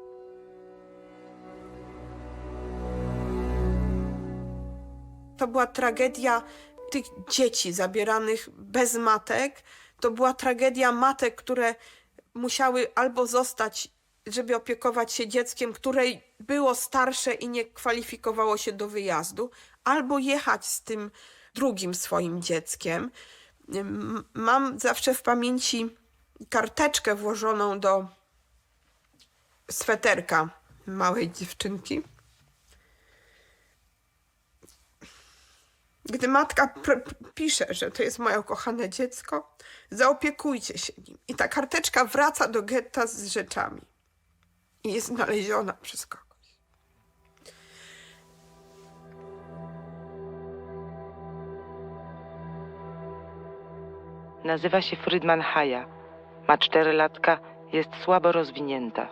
To była tragedia tych dzieci zabieranych bez matek. To była tragedia matek, które musiały albo zostać, żeby opiekować się dzieckiem, które było starsze i nie kwalifikowało się do wyjazdu, albo jechać z tym drugim swoim dzieckiem. Mam zawsze w pamięci karteczkę włożoną do sweterka małej dziewczynki. Gdy matka pisze, że to jest moje ukochane dziecko, zaopiekujcie się nim. I ta karteczka wraca do getta z rzeczami. I jest znaleziona przez kogoś. Nazywa się Frydman Haja. Ma 4-latka, jest słabo rozwinięta.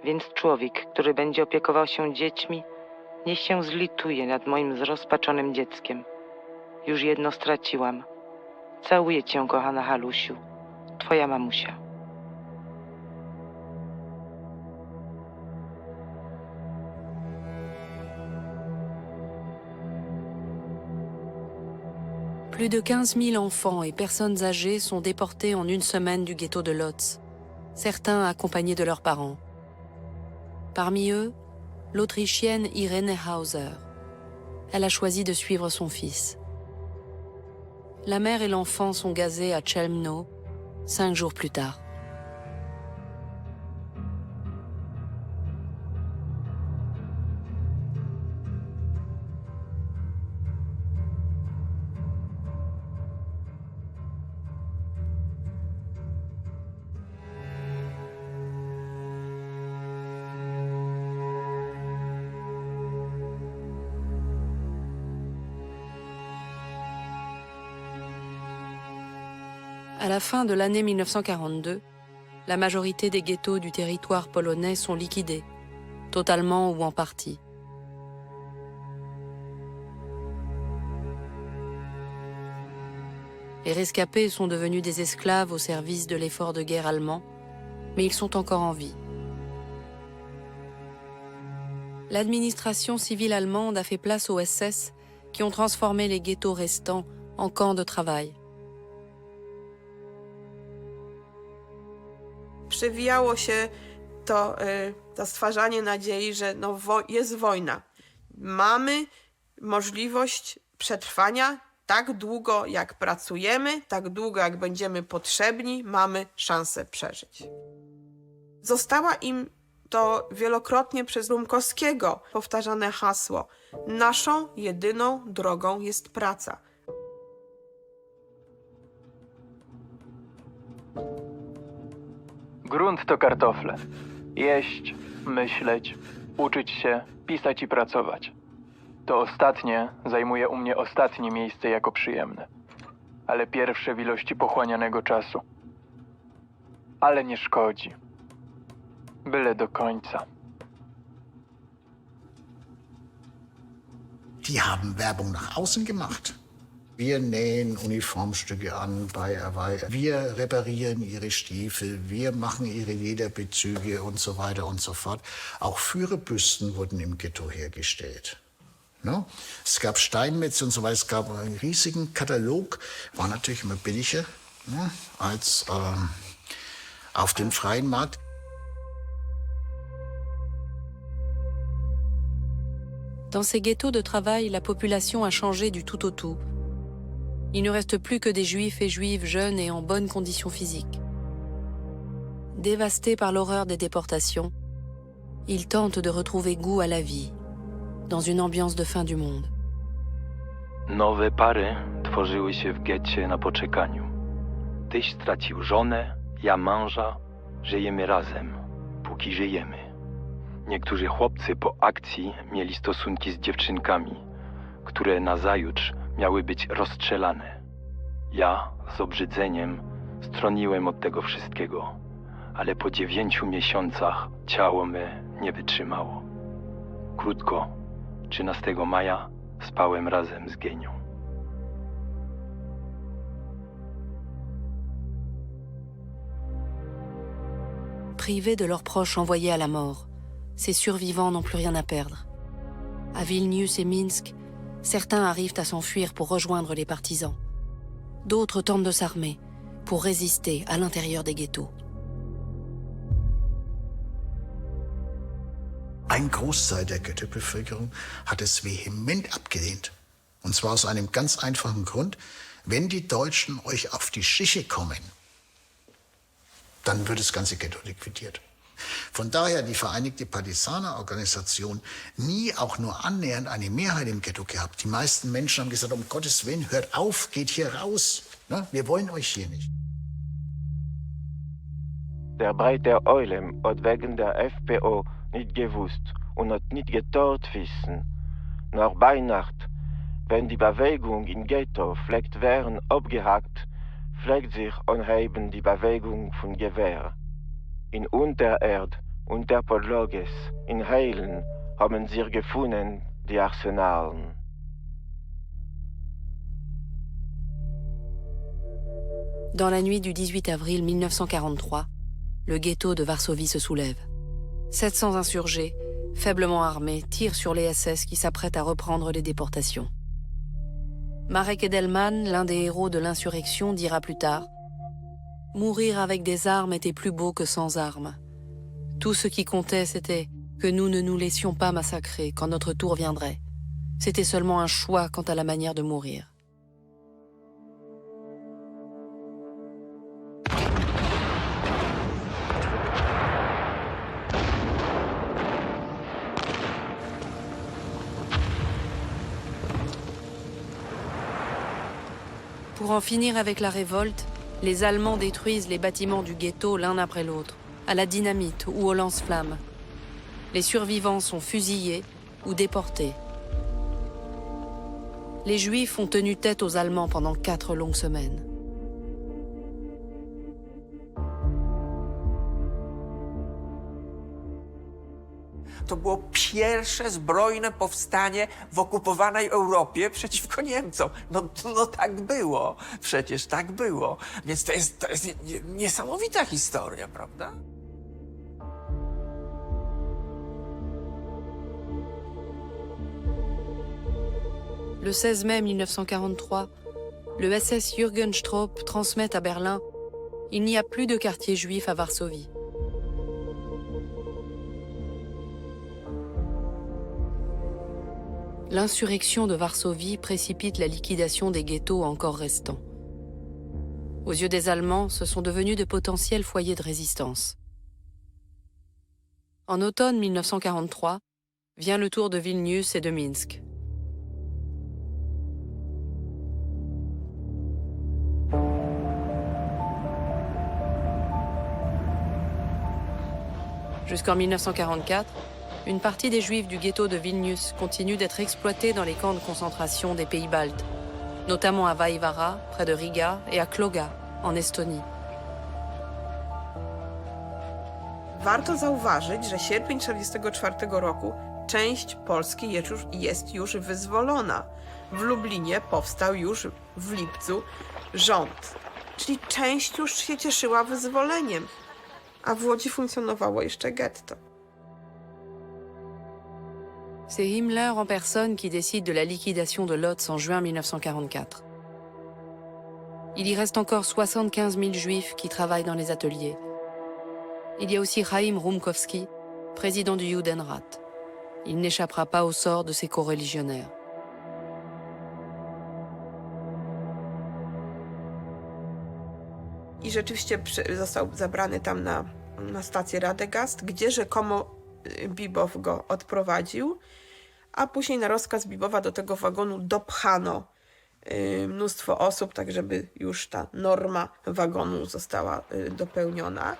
Więc człowiek, który będzie opiekował się dziećmi, niech się zlituje nad moim zrozpaczonym dzieckiem. Już jedno straciłam. Całuję cię, kochana Halusiu. Twoja mamusia. Plus de 15 000 enfants et personnes âgées sont déportés en une semaine du ghetto de Lodz, certains accompagnés de leurs parents. Parmi eux, l'Autrichienne Irene Hauser. elle a choisi de suivre son fils. La mère et l'enfant sont gazés à Chelmno 5 jours plus tard. À la fin de l'année 1942, la majorité des ghettos du territoire polonais sont liquidés, totalement ou en partie. Les rescapés sont devenus des esclaves au service de l'effort de guerre allemand, mais ils sont encore en vie. L'administration civile allemande a fait place aux SS qui ont transformé les ghettos restants en camps de travail. Przewijało się to stwarzanie nadziei, że jest wojna. Mamy możliwość przetrwania tak długo, jak pracujemy, tak długo, jak będziemy potrzebni, mamy szansę przeżyć. Została im to wielokrotnie przez Rumkowskiego powtarzane hasło: naszą jedyną drogą jest praca. Grunt to kartofle. Jeść, myśleć, uczyć się, pisać i pracować. To ostatnie zajmuje u mnie ostatnie miejsce jako przyjemne. Ale pierwsze w ilości pochłanianego czasu. Ale nie szkodzi. Byle do końca. Die haben Werbung nach außen gemacht. Wir nähen Uniformstücke an wir reparieren ihre Stiefel, wir machen ihre Lederbezüge und so weiter und so fort. Auch Führerbüsten wurden im Ghetto hergestellt. No? Es gab Steinmetze und so weiter, es gab einen riesigen Katalog, war natürlich immer billiger, ne, als auf dem freien Markt. Dans ces ghettos de travail, la population a changé du tout au tout. Il ne reste plus que des juifs et juives jeunes et en bonne condition physique. Dévastés par l'horreur des déportations, ils tentent de retrouver goût à la vie, dans une ambiance de fin du monde. Nowe pary tworzyły się w getcie na poczekaniu. Tyś stracił żonę, ja męża, żyjemy razem, póki żyjemy. Niektórzy chłopcy po akcji mieli stosunki z dziewczynkami, które nazajutrz miały być rozstrzelane. Ja z obrzydzeniem stroniłem od tego wszystkiego, ale po 9 miesiącach ciało me nie wytrzymało. Krótko, 13 maja spałem razem z Genią. Privés de leurs proches envoyés à la mort, ces survivants n'ont plus rien à perdre. À Vilnius et Minsk, certains arrivent à s'enfuir pour rejoindre les partisans. D'autres tentent de s'armer pour résister à l'intérieur des ghettos. Ein Großteil der Ghetto-Bevölkerung hat es vehement abgelehnt. Und zwar aus einem ganz einfachen Grund: Wenn die Deutschen euch auf die Schliche kommen, dann wird das ganze Ghetto liquidiert. Von daher die Vereinigte Partisanerorganisation nie auch nur annähernd eine Mehrheit im Ghetto gehabt. Die meisten Menschen haben gesagt: Um Gottes Willen, hört auf, geht hier raus. Ne? Wir wollen euch hier nicht. Der breite Eulem hat wegen der FPO nicht gewusst und hat nicht getort wissen. Nur bei Nacht, wenn die Bewegung im Ghetto pflegt werden abgehakt, pflegt sich anheben die Bewegung von Gewehr. In Untererd, unter Podloges, in Heilen haben sie gefunden die Arsenalen. Dans la nuit du 18 avril 1943, le ghetto de Varsovie se soulève. 700 insurgés, faiblement armés, tirent sur les SS qui s'apprêtent à reprendre les déportations. Marek Edelman, l'un des héros de l'insurrection, dira plus tard: « Mourir avec des armes était plus beau que sans armes. Tout ce qui comptait, c'était que nous ne nous laissions pas massacrer quand notre tour viendrait. C'était seulement un choix quant à la manière de mourir. Pour en finir avec la révolte, les Allemands détruisent les bâtiments du ghetto l'un après l'autre, à la dynamite ou au lance-flammes. Les survivants sont fusillés ou déportés. Les Juifs ont tenu tête aux Allemands pendant 4 longues semaines. To było pierwsze zbrojne powstanie w okupowanej Europie przeciwko Niemcom. No tak było. Przecież tak było. Więc to jest niesamowita historia, prawda? Le 16 mai 1943, le SS Jürgen Stroop transmet à Berlin « Il n'y a plus de quartier juif à Varsovie ». L'insurrection de Varsovie précipite la liquidation des ghettos encore restants. Aux yeux des Allemands, ce sont devenus de potentiels foyers de résistance. En automne 1943, vient le tour de Vilnius et de Minsk. Jusqu'en 1944, une partie des Juifs du ghetto de Vilnius continue d'être exploitée dans les camps de concentration des pays baltes, notamment à Vaivara, près de Riga, et à Kloga, en Estonie. Warto zauważyć, że sierpień 1944 roku część Polski jest już wyzwolona. W Lublinie powstał już w lipcu rząd, czyli część już się cieszyła wyzwoleniem, a w Łodzi funkcjonowało jeszcze getto. C'est Himmler en personne qui décide de la liquidation de Łódź en juin 1944. Il y reste encore 75 000 Juifs qui travaillent dans les ateliers. Il y a aussi Chaim Rumkowski, président du Judenrat. Il n'échappera pas au sort de ses coreligionnaires. I rzeczywiście został zabrany tam na stację Radegast, gdzie rzekomo Bibow go odprowadził, a później na rozkaz Bibowa do tego wagonu dopchano mnóstwo osób, tak żeby już ta norma wagonu została dopełniona.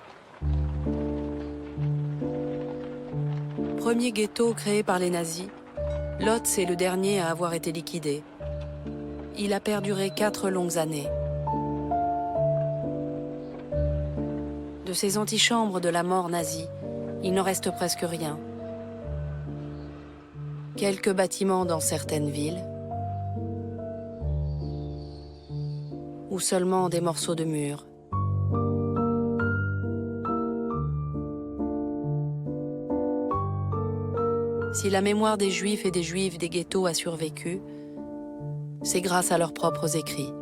Premier ghetto créé par les nazis, Łódź est le dernier à avoir été liquidé. Il a perduré 4 longues années. De ces antichambres de la mort nazie, il n'en reste presque rien. Quelques bâtiments dans certaines villes, ou seulement des morceaux de murs. Si la mémoire des Juifs et des Juives des ghettos a survécu, c'est grâce à leurs propres écrits.